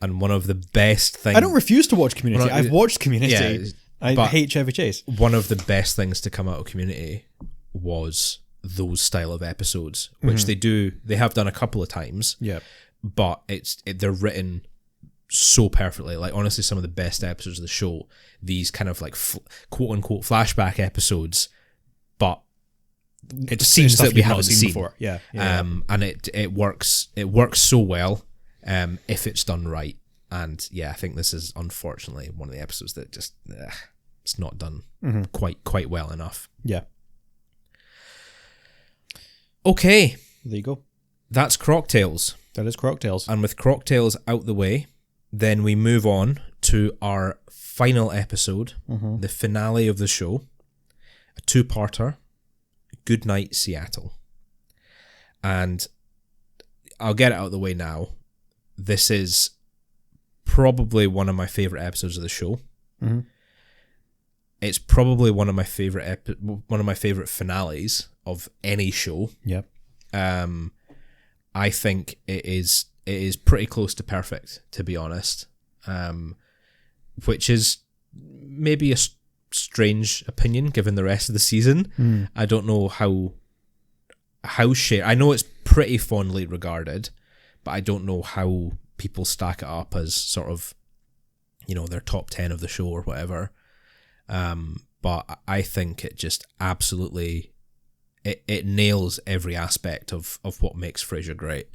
And one of the best things... I don't refuse to watch Community. I've watched Community. Yeah, I hate Chevy Chase. One of the best things to come out of Community was those style of episodes, which they have done a couple of times. Yeah. But they're written so perfectly. Like, honestly, some of the best episodes of the show, these kind of like quote unquote flashback episodes, but it's scenes that we haven't seen before. Yeah. And it works so well if it's done right. And I think this is unfortunately one of the episodes that just it's not done quite well enough. Yeah. Okay. There you go. That's Crock Tales. That is Crock Tales. And with Crock Tales out the way, then we move on to our final episode, the finale of the show, a two-parter, Goodnight, Seattle. And I'll get it out of the way now. This is probably one of my favourite episodes of the show. Mm-hmm. It's probably one of my favourite finales of any show. Yep. I think it is pretty close to perfect, to be honest. Which is maybe a strange opinion given the rest of the season. I don't know how I know it's pretty fondly regarded, but I don't know how people stack it up as sort of, their top 10 of the show or whatever. But I think it just absolutely it nails every aspect of what makes Frasier great.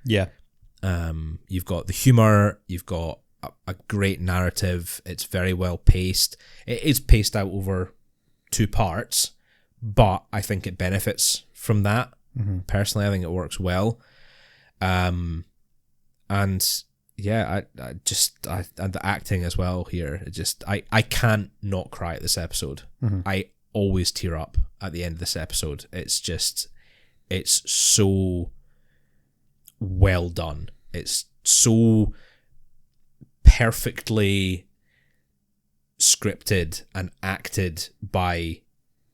Yeah. You've got the humor, you've got a great narrative, it's very well paced. It is paced out over 2 parts, but I think it benefits from that. Personally, I think it works well. And yeah, and the acting as well here. I can't not cry at this episode. I always tear up at the end of this episode. It's so well done. It's so perfectly scripted and acted by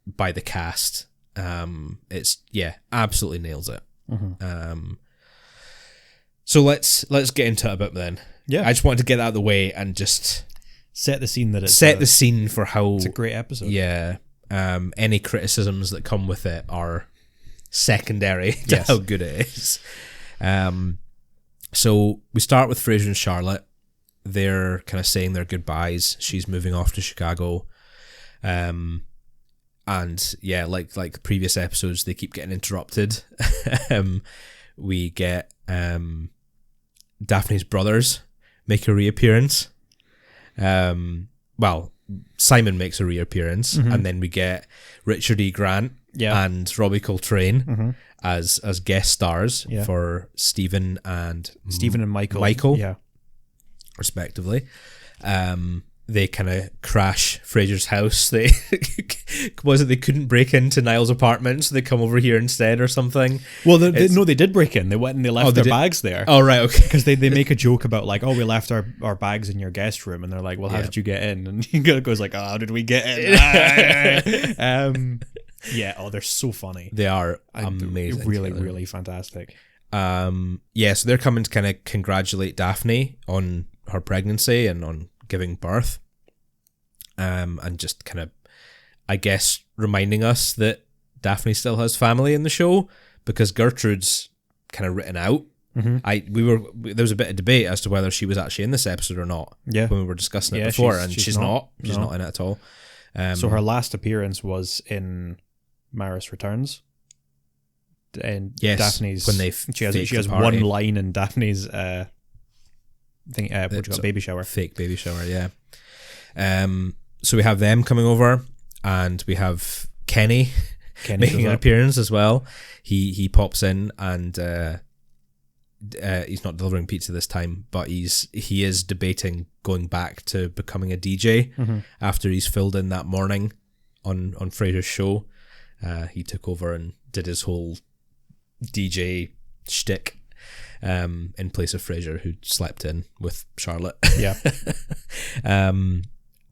the cast. Absolutely nails it. So let's get into it a bit then. Yeah, I just wanted to get that out of the way and just set the scene that the scene for how it's a great episode. Yeah. Any criticisms that come with it are secondary to how good it is. So we start with Frasier and Charlotte. They're kind of saying their goodbyes. She's moving off to Chicago. And yeah, like previous episodes, they keep getting interrupted. We get Daphne's brothers make a reappearance. Well, Simon makes a reappearance, and then we get Richard E. Grant and Robbie Coltrane as guest stars for Stephen and Michael, respectively. They kind of crash Frasier's house. They they couldn't break into Niall's apartment, so they come over here instead or something. Well, they did break in. They went and they left their bags there. Oh, right, okay. Because they make a joke about like, we left our bags in your guest room, and they're like, well, how did you get in? And he goes like, how did we get in? They're so funny. They are amazing. Really, really fantastic. So they're coming to kind of congratulate Daphne on her pregnancy and on giving birth, and just kind of, I guess, reminding us that Daphne still has family in the show, because Gertrude's kind of written out. There was a bit of debate as to whether she was actually in this episode or not. When we were discussing it before, she's not. She's not in it at all. So her last appearance was in Maris Returns. And Daphne's when she has one line in Daphne's baby shower. Fake baby shower, yeah. So we have them coming over, and we have Kenny making an appearance as well. He pops in, and he's not delivering pizza this time, but he is debating going back to becoming a DJ after he's filled in that morning on Frasier's show. He took over and did his whole DJ shtick. In place of Frasier, who slept in with Charlotte. Yeah.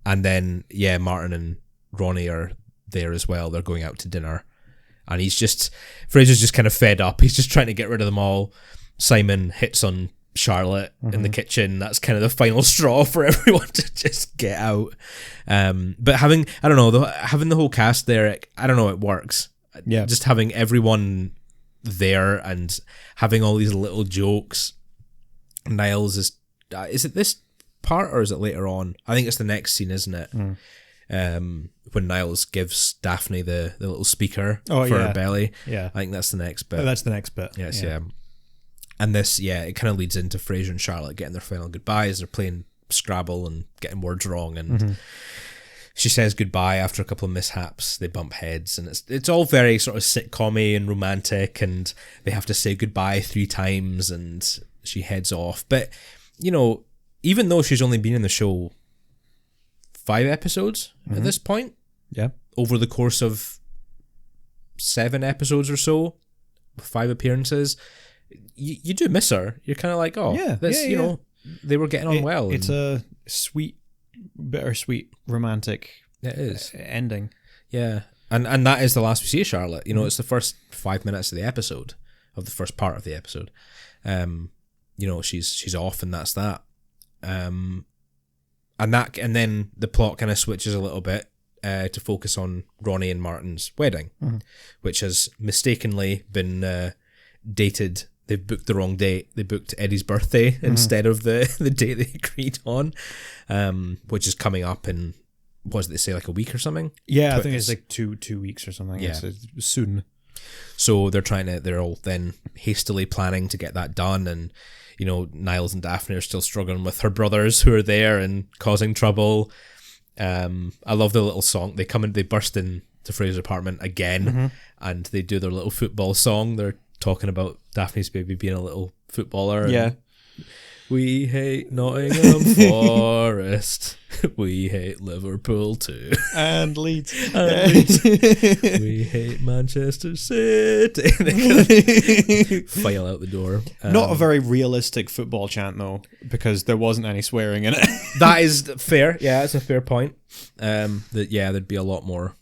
And then, Martin and Ronnie are there as well. They're going out to dinner. And Frasier's just kind of fed up. He's just trying to get rid of them all. Simon hits on Charlotte in the kitchen. That's kind of the final straw for everyone to just get out. But having the whole cast there, I don't know, it works. Yeah. Just having everyone there and having all these little jokes. Niles is it this part or is it later on? I think it's the next scene, isn't it? When Niles gives Daphne the little speaker for her belly. Yeah, I think that's the next bit. That's the next bit. Yes, yeah. And this, it kind of leads into Frasier and Charlotte getting their final goodbyes. They're playing Scrabble and getting words wrong, and she says goodbye after a couple of mishaps. They bump heads, and it's all very sort of sitcom-y and romantic, and they have to say goodbye 3 times, and she heads off. But, even though she's only been in the show 5 episodes at this point, over the course of 7 episodes or so, 5 appearances, you do miss her. You're kind of like, you know, they were getting on well. It's a sweet, bittersweet, romantic ending. Yeah. And that is the last we see of Charlotte. You know, it's the first 5 minutes of the episode, of the first part of the episode. You know, she's off, and that's that. And then the plot kind of switches a little bit to focus on Ronnie and Martin's wedding, which has mistakenly been dated. They've booked the wrong date. They booked Eddie's birthday instead of the date they agreed on, which is coming up in, what did they say, like a week or something? Yeah, I think it's like two weeks or something. Yeah. It's soon. So they're all then hastily planning to get that done, and you know, Niles and Daphne are still struggling with her brothers who are there and causing trouble. I love the little song. They burst in to Fraser's apartment again, and they do their little football song. They're talking about Daphne's baby being a little footballer. Yeah. We hate Nottingham Forest. We hate Liverpool too. And Leeds. We hate Manchester City. File out the door. Not a very realistic football chant though, because there wasn't any swearing in it. That is fair. Yeah, that's a fair point. There'd be a lot more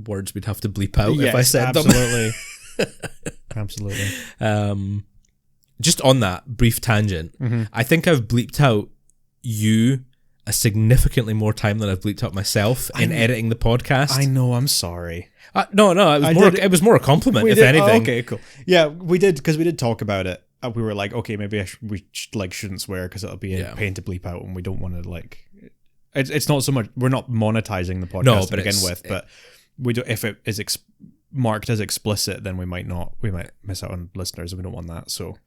words we'd have to bleep out if I said absolutely. Absolutely. Just on that brief tangent, I think I've bleeped out you a significantly more time than I've bleeped out myself in editing the podcast. I know, I'm sorry. No, it was more a compliment, if anything. Oh, okay, cool. Yeah, we did, because we did talk about it. We were like, okay, maybe we shouldn't swear because it'll be a pain to bleep out, and we don't want to like. It's not so much, we're not monetizing the podcast to begin with, but we do, if it is marked as explicit, then we might miss out on listeners, and we don't want that. So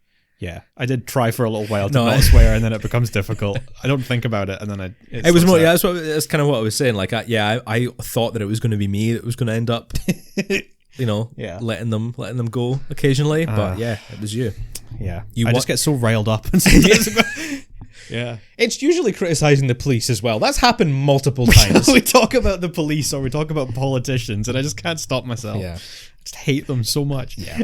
yeah, I did try for a little while to not swear, and then it becomes difficult. I don't think about it, and then it was more. Yeah, that's kind of what I was saying. Like, I thought that it was going to be me that was going to end up, you know, letting them go occasionally. But yeah, it was you. Yeah, I just get so riled up. And yeah, it's usually criticizing the police as well. That's happened multiple times. We talk about the police or we talk about politicians, and I just can't stop myself. Yeah, I just hate them so much. Yeah.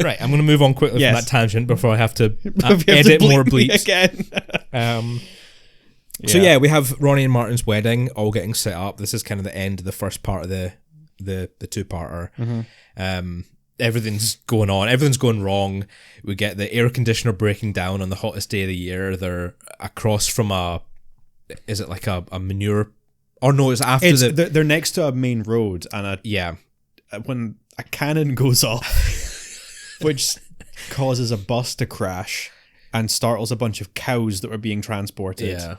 Right, I'm going to move on quickly from that tangent before I have to edit more bleeps again. So yeah, we have Ronnie and Martin's wedding all getting set up. This is kind of the end of the first part of the two-parter. Everything's going on. Everything's going wrong. We get the air conditioner breaking down on the hottest day of the year. They're across from is it like a manure? Or no, it's after they're next to a main road, and when a cannon goes off, which causes a bus to crash and startles a bunch of cows that were being transported. Yeah.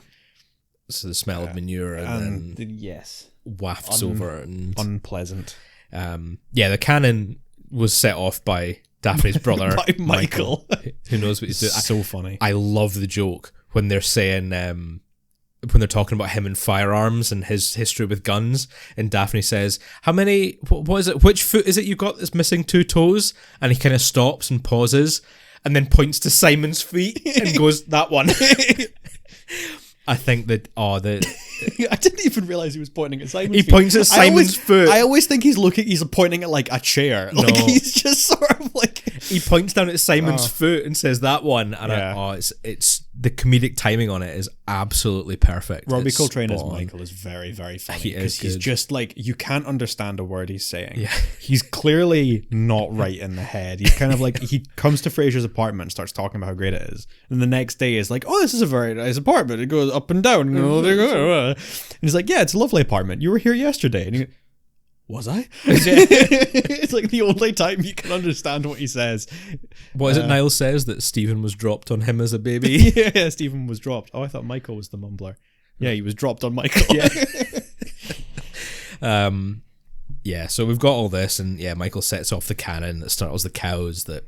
So the smell of manure and then wafts over and unpleasant. The cannon was set off by Daphne's brother, by Michael. Who knows what he's doing. So funny. I love the joke when they're saying, when they're talking about him and firearms and his history with guns, and Daphne says, how many, what is it, which foot is it you got that's missing 2 toes? And he kind of stops and pauses and then points to Simon's feet and goes, that one. I think that, I didn't even realize he was pointing at Simon's feet. He points at Simon's foot. I always think he's pointing at like a chair. No. Like he's just sort of like... He points down at Simon's foot and says that one. And it's the comedic timing on it is absolutely perfect. Robbie Coltrane as Michael is very, very funny. Because he's just like, you can't understand a word he's saying. Yeah. He's clearly not right in the head. He's kind of like, he comes to Fraser's apartment and starts talking about how great it is. And the next day is like, oh, this is a very nice apartment. It goes up and down. And he's like, yeah, it's a lovely apartment. You were here yesterday. And he goes, was I? It's like the only time you can understand what he says. What is it Niles says? That Stephen was dropped on him as a baby? Yeah, Stephen was dropped. Oh, I thought Michael was the mumbler. Yeah, he was dropped on Michael. Yeah. So we've got all this, and Michael sets off the cannon that startles the cows that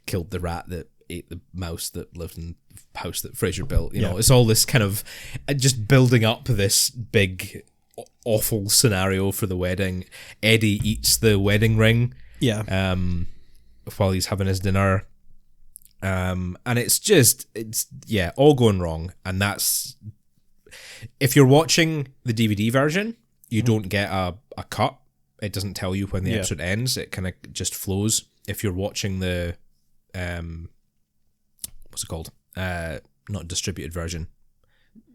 killed the rat that ate the mouse that lived in the house that Fraser built. You know, it's all this kind of just building up this big awful scenario for the wedding. Eddie eats the wedding ring while he's having his dinner, And it's all going wrong. And that's, if you're watching the DVD version, you don't get a cut. It doesn't tell you when the episode ends. It kind of just flows. If you're watching the, what's it called? Not distributed version.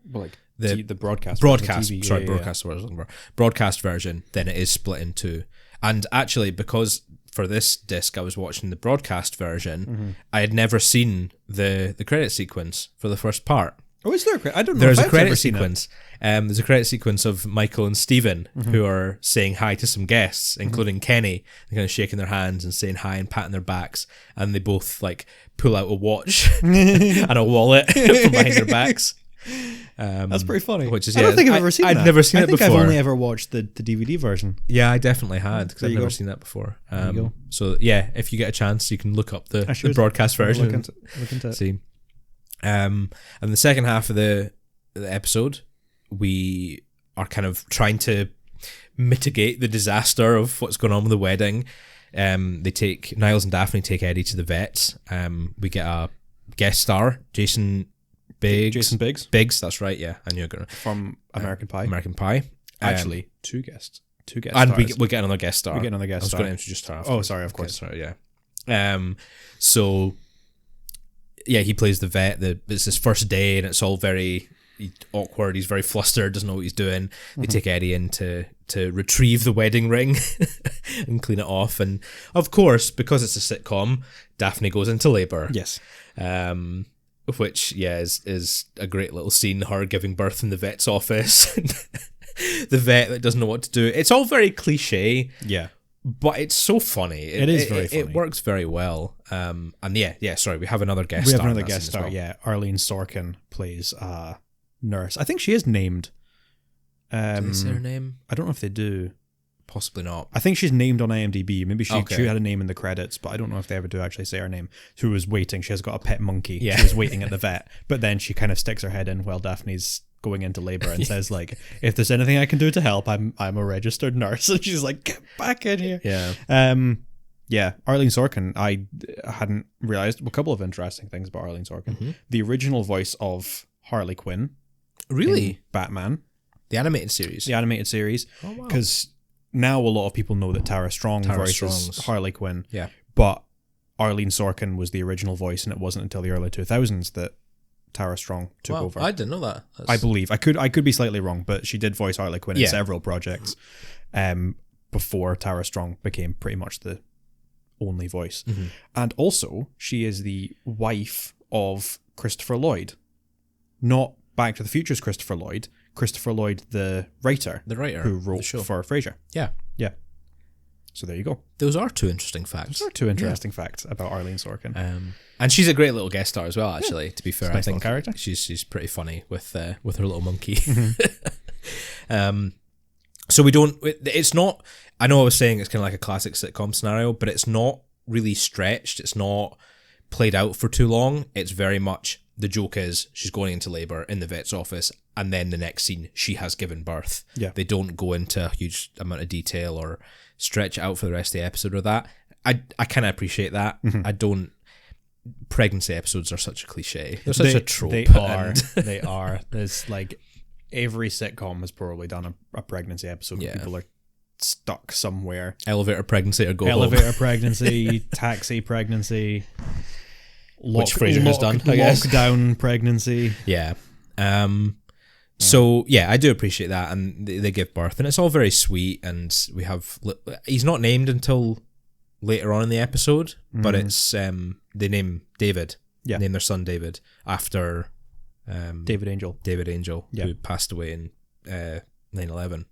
Well, like the broadcast. Broadcast. TV. Sorry, broadcast. What I was looking for. Broadcast version. Then it is split in two. And actually, because for this disc I was watching the broadcast version, I had never seen the credit sequence for the first part. Oh, is there? I don't know. There's a credit sequence. There's a credit sequence of Michael and Stephen who are saying hi to some guests, including Kenny. They're kind of shaking their hands and saying hi and patting their backs, and they both like pull out a watch and a wallet from behind their backs. That's pretty funny. Which is, I don't think I've ever seen that. I'd never seen it before. I think I've only ever watched the DVD version. Yeah, I definitely had, because I've never seen that before. So yeah, if you get a chance, you can look up the broadcast version. Look into it. See. And the second half of the episode, we are kind of trying to mitigate the disaster of what's going on with the wedding. Niles and Daphne take Eddie to the vets. We get a guest star, Jason Biggs. Biggs, that's right. Yeah, I knew it. From American Pie. American Pie. Actually, two guests. And stars. we get another guest star. We get another guest star. I was going to introduce her. Oh, sorry, of course. Sorry, yeah. So yeah, he plays the vet. It's his first day, and it's all very awkward. He's very flustered, doesn't know what he's doing. They take Eddie in to retrieve the wedding ring and clean it off. And of course, because it's a sitcom, Daphne goes into labour. Yes. Which is a great little scene. Her giving birth in the vet's office. The vet that doesn't know what to do. It's all very cliche. Yeah. But it's so funny. It is very funny. It works very well. And sorry, we have another guest star. We have another guest star, yeah. Arlene Sorkin plays a nurse. I think she is named. Do they say her name? I don't know if they do. Possibly not. I think she's named on IMDb. Maybe she had a name in the credits, but I don't know if they ever do actually say her name. Who was waiting. She has got a pet monkey. Yeah. She was waiting at the vet. But then she kind of sticks her head in while Daphne's going into labor and says, like, if there's anything I can do to help, I'm a registered nurse. And she's like, get back in here. Yeah. Arlene Sorkin, I hadn't realized a couple of interesting things about Arlene Sorkin. The original voice of Harley Quinn. Really? In Batman. The animated series. Oh, wow. Because now a lot of people know that Tara Strong voices Harley Quinn. Yeah. But Arlene Sorkin was the original voice, and it wasn't until the early 2000s that Tara Strong took over. I didn't know that. I believe. I could be slightly wrong, but she did voice Harley Quinn in several projects before Tara Strong became pretty much the only voice. And also, she is the wife of Christopher Lloyd. Not Back to the Future's Christopher Lloyd, the writer who wrote for Frasier. Yeah. So there you go. Those are two interesting facts. Facts about Arlene Sorkin. And she's a great little guest star as well, actually, to be fair. I think character. She's pretty funny with her little monkey. So we don't, it's not, I know I was saying it's kind of like a classic sitcom scenario, but it's not really stretched. It's not played out for too long. It's very much, the joke is she's going into labour in the vet's office, and then the next scene she has given birth. Yeah. They don't go into a huge amount of detail or stretch it out for the rest of the episode or that. I kind of appreciate that. I don't. Pregnancy episodes are such a cliche. They're such a trope. They are. There's like every sitcom has probably done a pregnancy episode where people are stuck somewhere. Elevator pregnancy or go home. Elevator pregnancy, taxi pregnancy. Which Frasier has done, I guess. Lockdown pregnancy. Yeah. So, yeah, I do appreciate that. And they give birth. And it's all very sweet. And we have... He's not named until later on in the episode. But it's... they name David. Yeah. Name their son David after... David Angel. Who passed away in 9/11.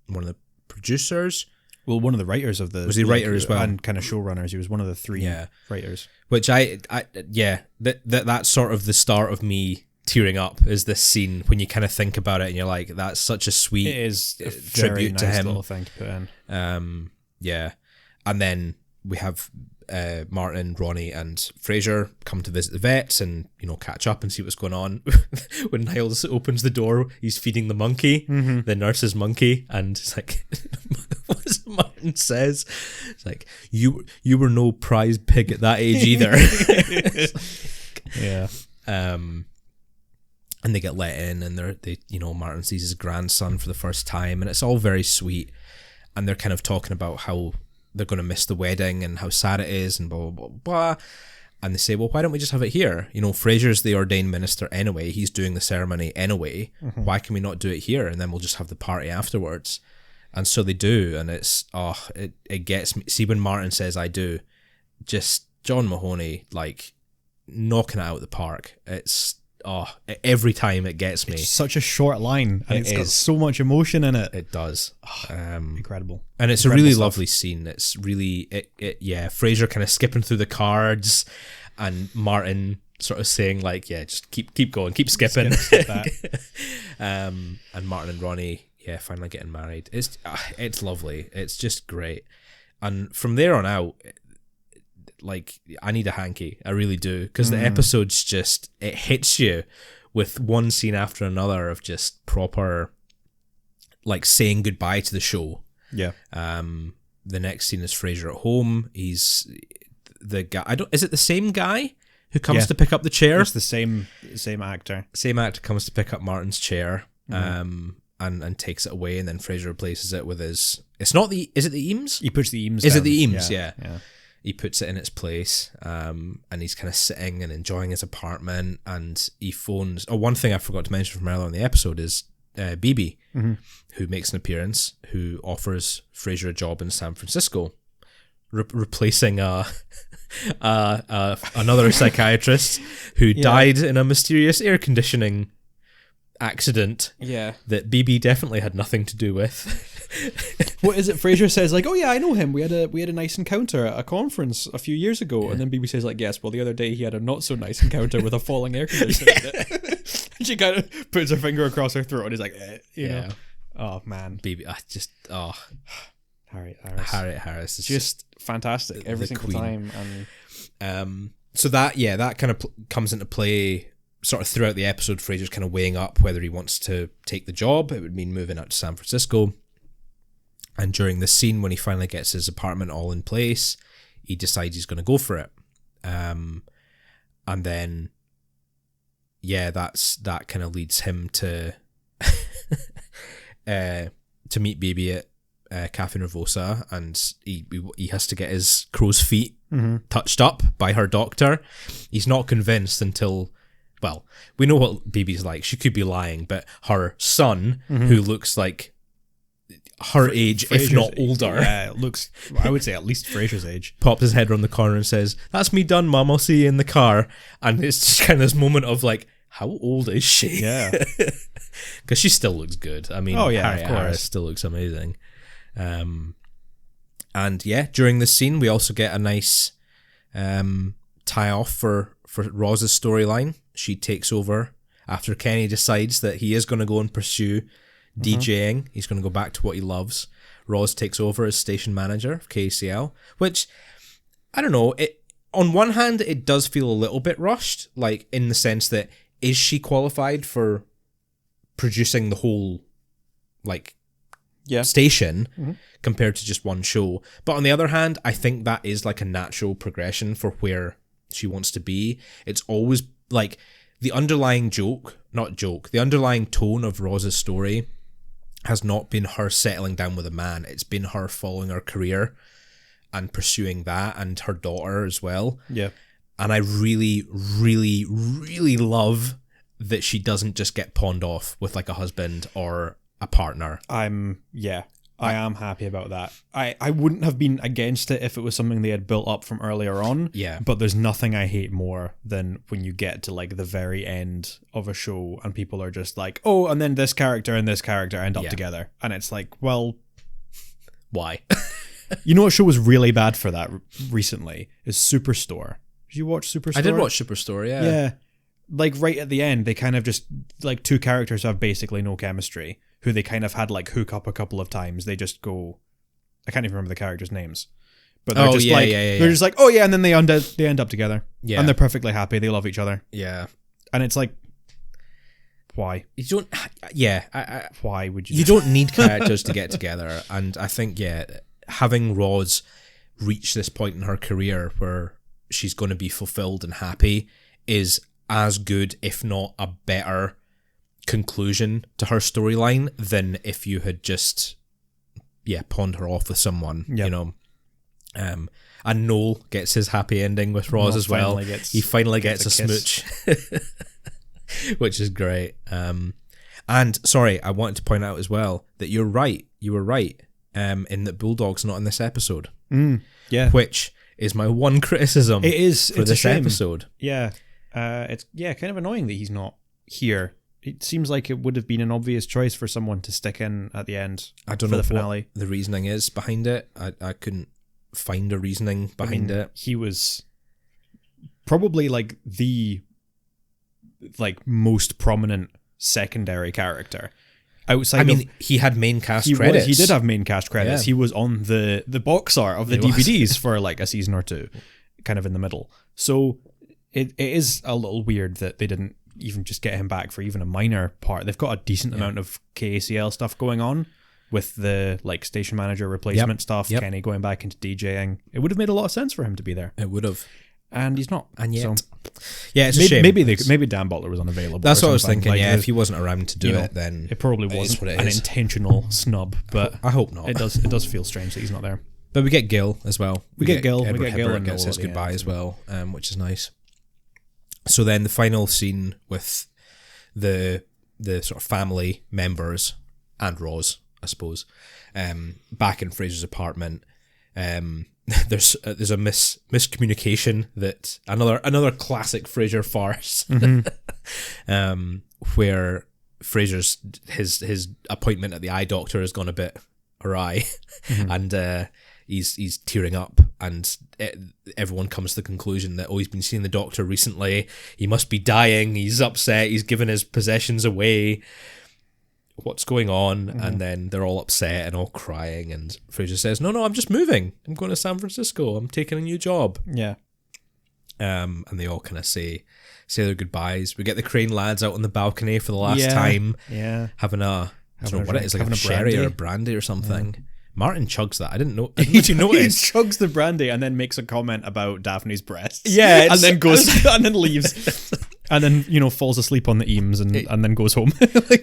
One of the producers... Well, one of the writers of the... Was he writer as well? And kind of showrunners. He was one of the three writers. Which that's sort of the start of me tearing up, is this scene when you kind of think about it and you're like, that's such a sweet it is a tribute to him. Little thing to put in. And then we have Martin, Ronnie and Frasier come to visit the vets and, catch up and see what's going on. When Niles opens the door, he's feeding the monkey, the nurse's monkey, and it's like, Martin says. It's like, you were no prize pig at that age either. Yeah. And they get let in, and Martin sees his grandson for the first time, and it's all very sweet. And they're kind of talking about how they're going to miss the wedding and how sad it is, and blah, blah, blah, blah. And they say, well, why don't we just have it here? Frasier's the ordained minister anyway. He's doing the ceremony anyway. Mm-hmm. Why can we not do it here? And then we'll just have the party afterwards. And so they do. And it's, it gets me. See, when Martin says I do, just John Mahoney, like, knocking it out of the park. It's, every time it gets me. It's such a short line. And it's got so much emotion in it. It does. Incredible. And it's incredible, a really lovely scene. It's really, Frasier kind of skipping through the cards, and Martin sort of saying like, just keep going, keep skipping. And Martin and Ronnie, finally getting married. It's lovely. It's just great. And from there on out, like, I need a hanky. I really do. Because the episode's just, it hits you with one scene after another of just proper, like, saying goodbye to the show. Yeah. The next scene is Frasier at home. He's the guy. Is it the same guy who comes to pick up the chair? It's the same actor. Same actor comes to pick up Martin's chair. And takes it away, and then Frasier replaces it with his. It's not the. Is it the Eames? He puts the Eames. Is down. it the Eames? Yeah. He puts it in its place, and he's kind of sitting and enjoying his apartment, and he phones. Oh, one thing I forgot to mention from earlier in the episode is BB, who makes an appearance, who offers Frasier a job in San Francisco, replacing another psychiatrist who died in a mysterious air conditioning accident that BB definitely had nothing to do with. What is it? Frasier says like, "Oh yeah, I know him. We had a nice encounter at a conference a few years ago." And then BB says like, "Yes, well the other day he had a not so nice encounter with a falling air conditioner." And she kind of puts her finger across her throat and is like, you know. Oh man, BB, Harriet Harris is just fantastic every single time. And so that kind of comes into play. Sort of throughout the episode, Frasier's kind of weighing up whether he wants to take the job. It would mean moving out to San Francisco. And during the scene, when he finally gets his apartment all in place, he decides he's going to go for it. And then, that kind of leads him to meet Baby at Cafe Nervosa, and he has to get his crow's feet touched up by her doctor. He's not convinced until... Well, we know what BB's like. She could be lying, but her son, who looks like her age, Frasier's, if not older. Yeah, looks, I would say at least Frasier's age. Pops his head around the corner and says, "That's me done, Mum. I'll see you in the car." And it's just kind of this moment of like, how old is she? Yeah. Because she still looks good. I mean, Harriet Harris still looks amazing. And during this scene, we also get a nice tie-off for Roz's storyline. She takes over after Kenny decides that he is going to go and pursue DJing. He's going to go back to what he loves. Roz takes over as station manager of KCL, which, I don't know, on one hand, it does feel a little bit rushed, like in the sense that, is she qualified for producing the whole, like, station compared to just one show? But on the other hand, I think that is like a natural progression for where she wants to be. It's always like the underlying the underlying tone of Roz's story has not been her settling down with a man. It's been her following her career and pursuing that, and her daughter as well. Yeah. And I really, really, really love that she doesn't just get pawned off with like a husband or a partner. I am happy about that. I wouldn't have been against it if it was something they had built up from earlier on. Yeah. But there's nothing I hate more than when you get to like the very end of a show and people are just like, oh, and then this character and this character end up together. And it's like, well, why? You know what show was really bad for that recently is Superstore. Did you watch Superstore? I did watch Superstore, yeah. Yeah. Like right at the end, they kind of just, like two characters have basically no chemistry, who they kind of had like hook up a couple of times. They just go, I can't even remember the characters' names, but they're they're just like, oh yeah, and then they end up together, and they're perfectly happy. They love each other, and it's like, why? You don't, why would you? You don't need characters to get together, and I think having Roz reach this point in her career where she's going to be fulfilled and happy is as good, if not a better conclusion to her storyline than if you had just pawned her off with someone. You know. And Noel gets his happy ending with Roz as well. He finally gets a smooch, which is great. And sorry, I wanted to point out as well that you're right. You were right in that Bulldog's not in this episode. Which is my one criticism. It is for this episode. Yeah, it's kind of annoying that he's not here. It seems like it would have been an obvious choice for someone to stick in at the end. I don't know the finale. What the reasoning is behind it. I couldn't find a reasoning behind it. He was probably like the most prominent secondary character outside. He had main cast credits. He did have main cast credits. He was on the box art of the DVDs for like a season or two, kind of in the middle. So it is a little weird that they didn't even just get him back for even a minor part. They've got a decent amount of KACL stuff going on with the like station manager replacement stuff. Kenny going back into DJing. It would have made a lot of sense for him to be there. It would have. And he's not. And yet. So, it's a shame. Maybe Dan Butler was unavailable. That's what I was thinking. Like, if he wasn't around to do it, then it probably wasn't an intentional snub. But I hope not. It does feel strange that he's not there. But we get Gil as well. We get Gil. Edward Hibbert gets his goodbye as well, which is nice. So then the final scene with the sort of family members and Roz, I suppose, back in Fraser's apartment. There's a miscommunication that another classic Frasier farce, where Fraser's his appointment at the eye doctor has gone a bit awry, and he's tearing up, and everyone comes to the conclusion that he's been seeing the doctor recently. He must be dying. He's upset. He's given his possessions away. What's going on? And then they're all upset and all crying, and Fraser says, no, I'm just moving. I'm going to San Francisco. I'm taking a new job. And they all kind of say their goodbyes. We get the Crane lads out on the balcony for the last time, having a I don't know what it is, like a sherry or a brandy or something. Martin chugs that. I didn't know. Did you notice? He chugs the brandy and then makes a comment about Daphne's breasts. Yeah, and then goes and then leaves, and then falls asleep on the Eames and then goes home.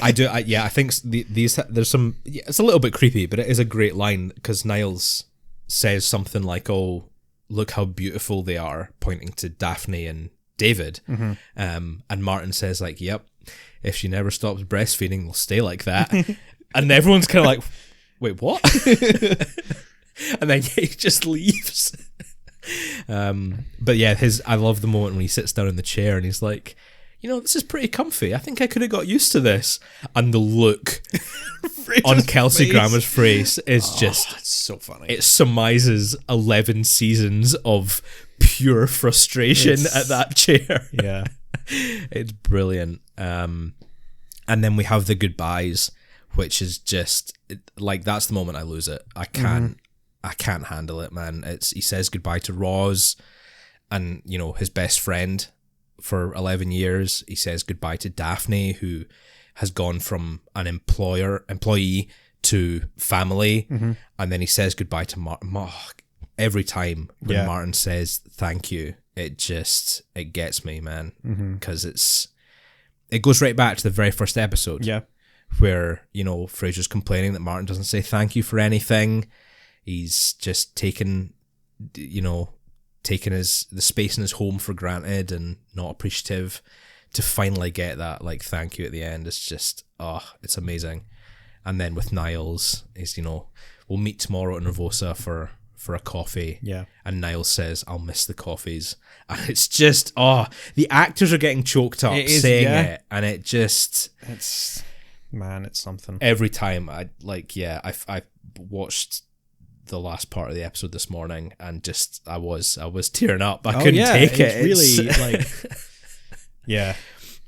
I think these there's some. Yeah, it's a little bit creepy, but it is a great line because Niles says something like, "Oh, look how beautiful they are," pointing to Daphne and David. And Martin says like, "Yep, if she never stops breastfeeding, they'll stay like that." And everyone's kind of like, wait, what? And then he just leaves. But yeah, I love the moment when he sits down in the chair and he's like, this is pretty comfy. I think I could have got used to this. And the look on Kelsey Grammer's face is just... It's so funny. It surmises 11 seasons of pure frustration at that chair. Yeah. It's brilliant. And then we have the goodbyes, which is just like, that's the moment I lose it. I can't handle it, man. He says goodbye to Roz and his best friend for 11 years. He says goodbye to Daphne, who has gone from an employee to family, and then he says goodbye to Martin. Every time when Martin says thank you, it gets me, man, because it goes right back to the very first episode. Yeah. Where, Fraser's complaining that Martin doesn't say thank you for anything. He's just taken the space in his home for granted and not appreciative, to finally get that, like, thank you at the end. It's just, it's amazing. And then with Niles, he's, we'll meet tomorrow at Nervosa for a coffee. Yeah. And Niles says, I'll miss the coffees. And it's just, the actors are getting choked up saying it. And it just... Man, it's something. Every time I watched the last part of the episode this morning, and just I was tearing up. I couldn't take it. It's really yeah.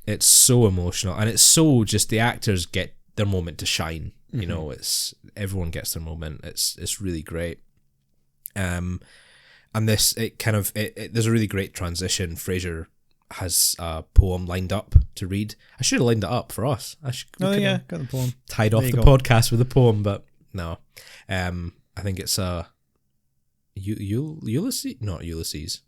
It's so emotional, and it's so just the actors get their moment to shine. It's everyone gets their moment. It's really great. And this there's a really great transition. Frasier has a poem lined up to read. I should have lined it up for us. Got the poem. Tied off the podcast with a poem, but no. And I think it's Ulysses, not Ulysses.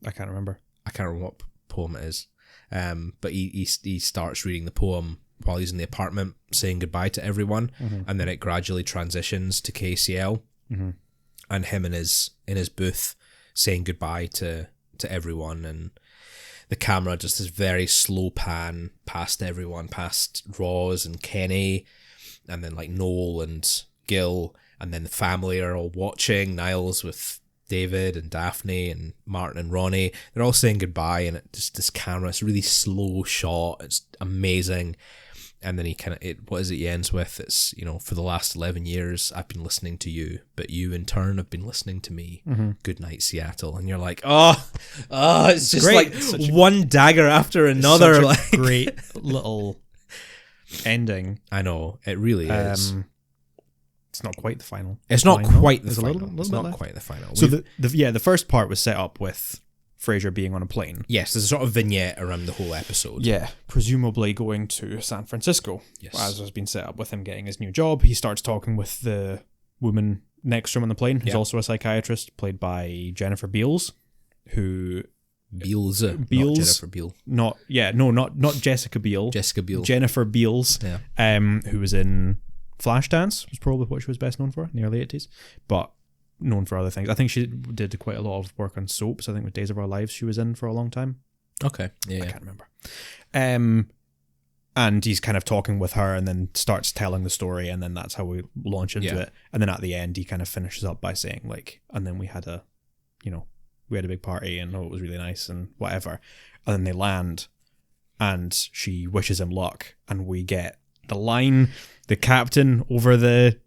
I can't remember. I can't remember what poem it is. But he starts reading the poem while he's in the apartment, saying goodbye to everyone, and then it gradually transitions to KCL, and him in his booth saying goodbye to everyone, and the camera just this very slow pan past everyone, past Roz and Kenny, and then like Noel and Gil, and then the family are all watching. Niles with David and Daphne and Martin and Ronnie, they're all saying goodbye, and it just this camera, it's a really slow shot, it's amazing. And then he ends with, it's, for the last 11 years I've been listening to you, but you in turn have been listening to me. Goodnight, Seattle. And you're like, it's just great. Like one dagger after another. Such a great little ending. I know, it really is. It's not quite the final. It's not quite the final. It's not quite the final. So the first part was set up with Frasier being on a plane. Yes, there's a sort of vignette around the whole episode. Yeah, presumably going to San Francisco. Yes. As has been set up with him getting his new job. He starts talking with the woman next to him on the plane, who's also a psychiatrist, played by Jennifer Beals, who... Beals. Not Jennifer Beal. Not Jessica Biel. Jessica Biel. Jennifer Beals, yeah. Who was in Flashdance, was probably what she was best known for in the early 80s. But known for other things. I think she did quite a lot of work on soaps. I think with Days of Our Lives she was in for a long time. Okay. Yeah. I can't remember. And he's kind of talking with her and then starts telling the story, and then that's how we launch into it. And then at the end he kind of finishes up by saying like, and then we had a big party and it was really nice and whatever. And then they land and she wishes him luck, and we get the line, the captain over the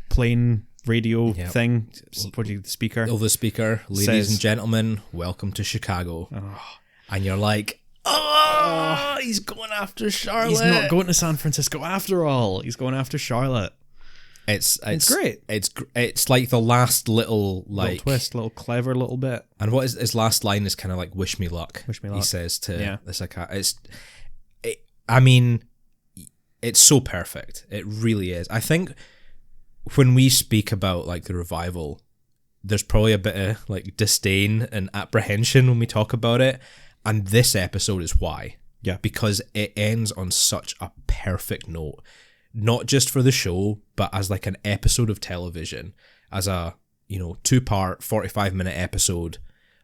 plane radio thing, the speaker. Over the speaker, ladies says, and gentlemen, welcome to Chicago. And you're like, he's going after Charlotte. He's not going to San Francisco after all. He's going after Charlotte. It's great. It's like the last little twist, little clever little bit. And what is his last line is kind of like "Wish me luck." Wish me luck. He says to the psychiatrist. I mean, it's so perfect. It really is. I think when we speak about like the revival, there's probably a bit of like disdain and apprehension when we talk about it, and this episode is why. Yeah, because it ends on such a perfect note. Not just for the show, but as like an episode of television, as a 2-part 45-minute episode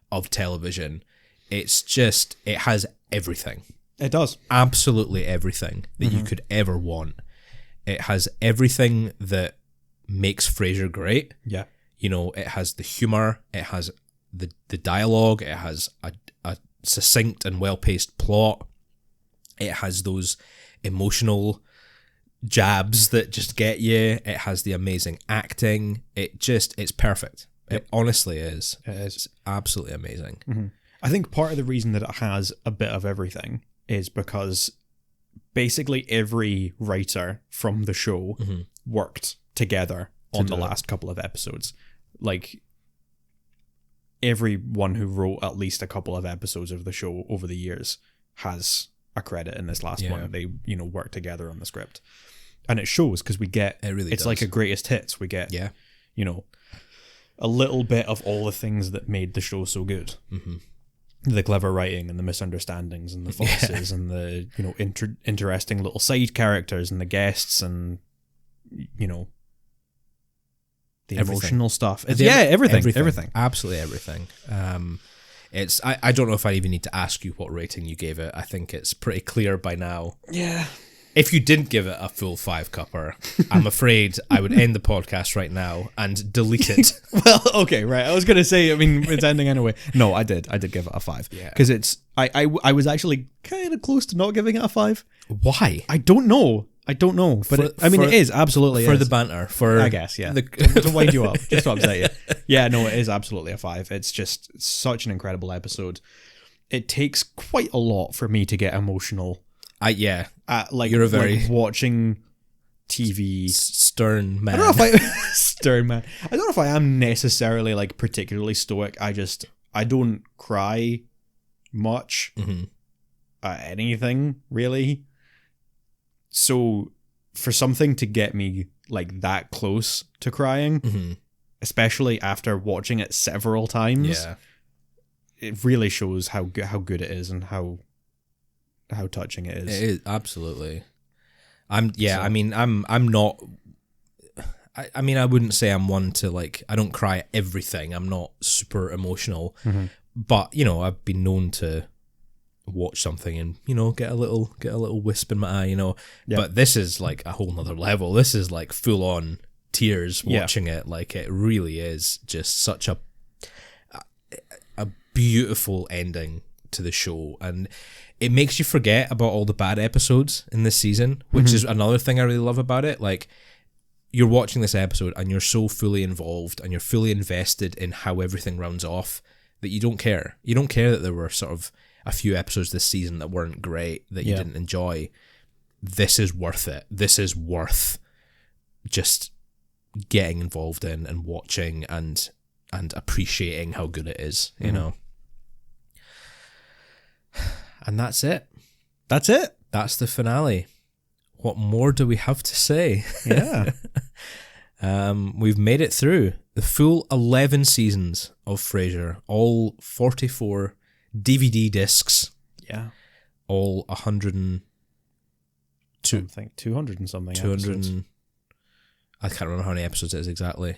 of television. It's just, it has everything. It does. Absolutely everything that you could ever want. It has everything that makes Frasier great. Yeah. It has the humor, it has the dialogue, it has a succinct and well-paced plot. It has those emotional jabs that just get you. It has the amazing acting. It's perfect. It honestly is. It is. It's absolutely amazing. Mm-hmm. I think part of the reason that it has a bit of everything is because basically every writer from the show worked together on the last couple of episodes. Like, everyone who wrote at least a couple of episodes of the show over the years has a credit in this last one. They, work together on the script. And it shows because we get, it's like a greatest hits. We get, a little bit of all the things that made the show so good. Mm-hmm. The clever writing and the misunderstandings and the foxes and the, interesting little side characters and the guests and, the emotional stuff. Everything. Absolutely everything. I don't know if I even need to ask you what rating you gave it. I think it's pretty clear by now. Yeah. If you didn't give it a full 5-cupper, I'm afraid I would end the podcast right now and delete it. Well, okay, right. I was going to say, it's ending anyway. No, I did give it a 5. Yeah. Because I was actually kind of close to not giving it a 5. Why? I don't know. But it is absolutely for the banter. I guess, yeah. To wind you up, just to upset you. Yeah, no, it is absolutely a 5. It's just such an incredible episode. It takes quite a lot for me to get emotional. You're a very watching TV stern man. I don't know if stern man. I don't know if I am necessarily like particularly stoic. I don't cry much at anything really. So for something to get me like that close to crying, especially after watching it several times. Yeah. It really shows how good it is and how touching it is. It is, absolutely. I wouldn't say I'm one to like, I don't cry at everything. I'm not super emotional, but you know, I've been known to watch something and, you know, get a little wisp in my eye, you know. Yep. But this is like a whole nother level. This is like full on tears watching it. Like, it really is just such a beautiful ending to the show, and it makes you forget about all the bad episodes in this season, which is another thing I really love about it. Like, you're watching this episode and you're so fully involved and you're fully invested in how everything rounds off that you don't care. You don't care that there were sort of a few episodes this season that weren't great, that you didn't enjoy. This is worth it. This is worth just getting involved in and watching and appreciating how good it is, you know. And that's it. That's it. That's the finale. What more do we have to say? Yeah. We've made it through the full 11 seasons of Frasier, all 44 DVD discs. Yeah. All 102. Something, 200 and something 200 episodes. I can't remember how many episodes it is exactly.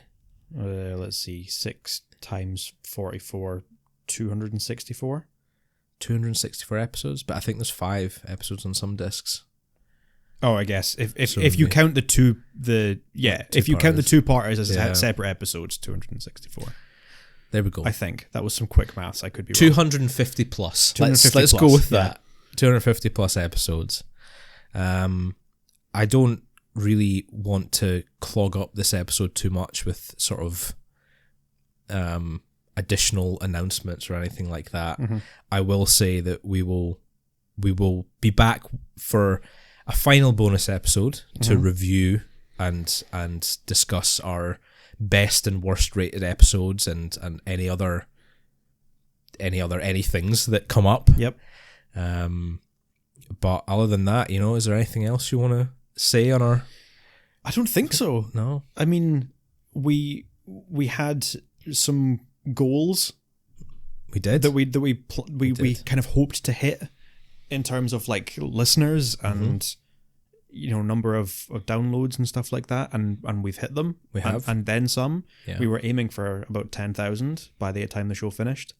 Let's see. 6 times 44, 264. 264 episodes, but I think there's 5 episodes on some discs. Oh, I guess if you count the two parters as separate episodes, 264. There we go. I think that was some quick maths. I could be wrong. 250 plus. 250 let's plus, go with that. 250 plus episodes. I don't really want to clog up this episode too much with sort of additional announcements or anything like that. I will say that we will be back for a final bonus episode to review and discuss our best and worst rated episodes and any other anythings that come up. Yep. But other than that, you know, is there anything else you want to say on our? I don't think so. No. I mean, we had some goals. We did. That we kind of hoped to hit in terms of like listeners and you know, number of downloads and stuff like that, and we've hit them. We have, and then some. Yeah. We were aiming for about 10,000 by the time the show finished,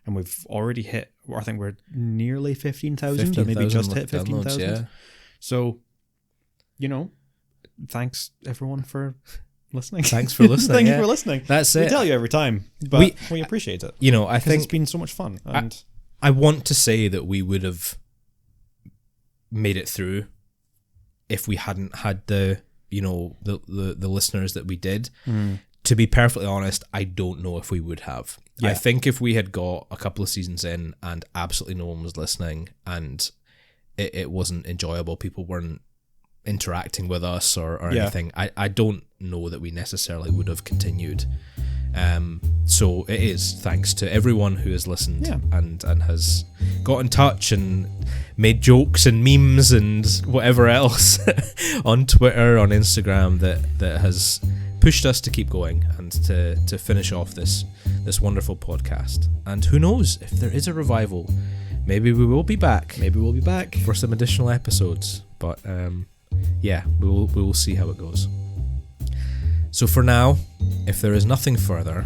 and we've already hit. I think we're nearly 15,000, or maybe just hit 15,000. Yeah. So, you know, thanks everyone for listening. Thanks for listening. Thank you for listening. That's it. We tell you every time, but we appreciate it. You know, I think it's been so much fun, and I want to say that we would have made it through if we hadn't had the listeners that we did. To be perfectly honest, I don't know if we would have. I think if we had got a couple of seasons in and absolutely no one was listening and it wasn't enjoyable, people weren't interacting with us or anything, I don't know that we necessarily would have continued. So it is thanks to everyone who has listened and has got in touch and made jokes and memes and whatever else on Twitter, on Instagram that has pushed us to keep going and to finish off this wonderful podcast. And who knows, if there is a revival, maybe we will be back. Maybe we'll be back for some additional episodes. But we will see how it goes. So for now, if there is nothing further,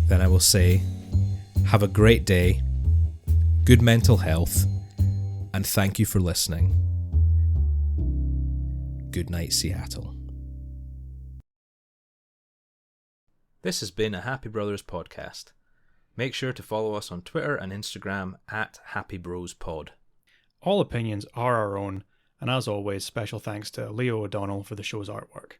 then I will say, have a great day, good mental health, and thank you for listening. Good night, Seattle. This has been a Happy Brothers podcast. Make sure to follow us on Twitter and Instagram @HappyBrosPod. All opinions are our own, and as always, special thanks to Leah O'Donnell for the show's artwork.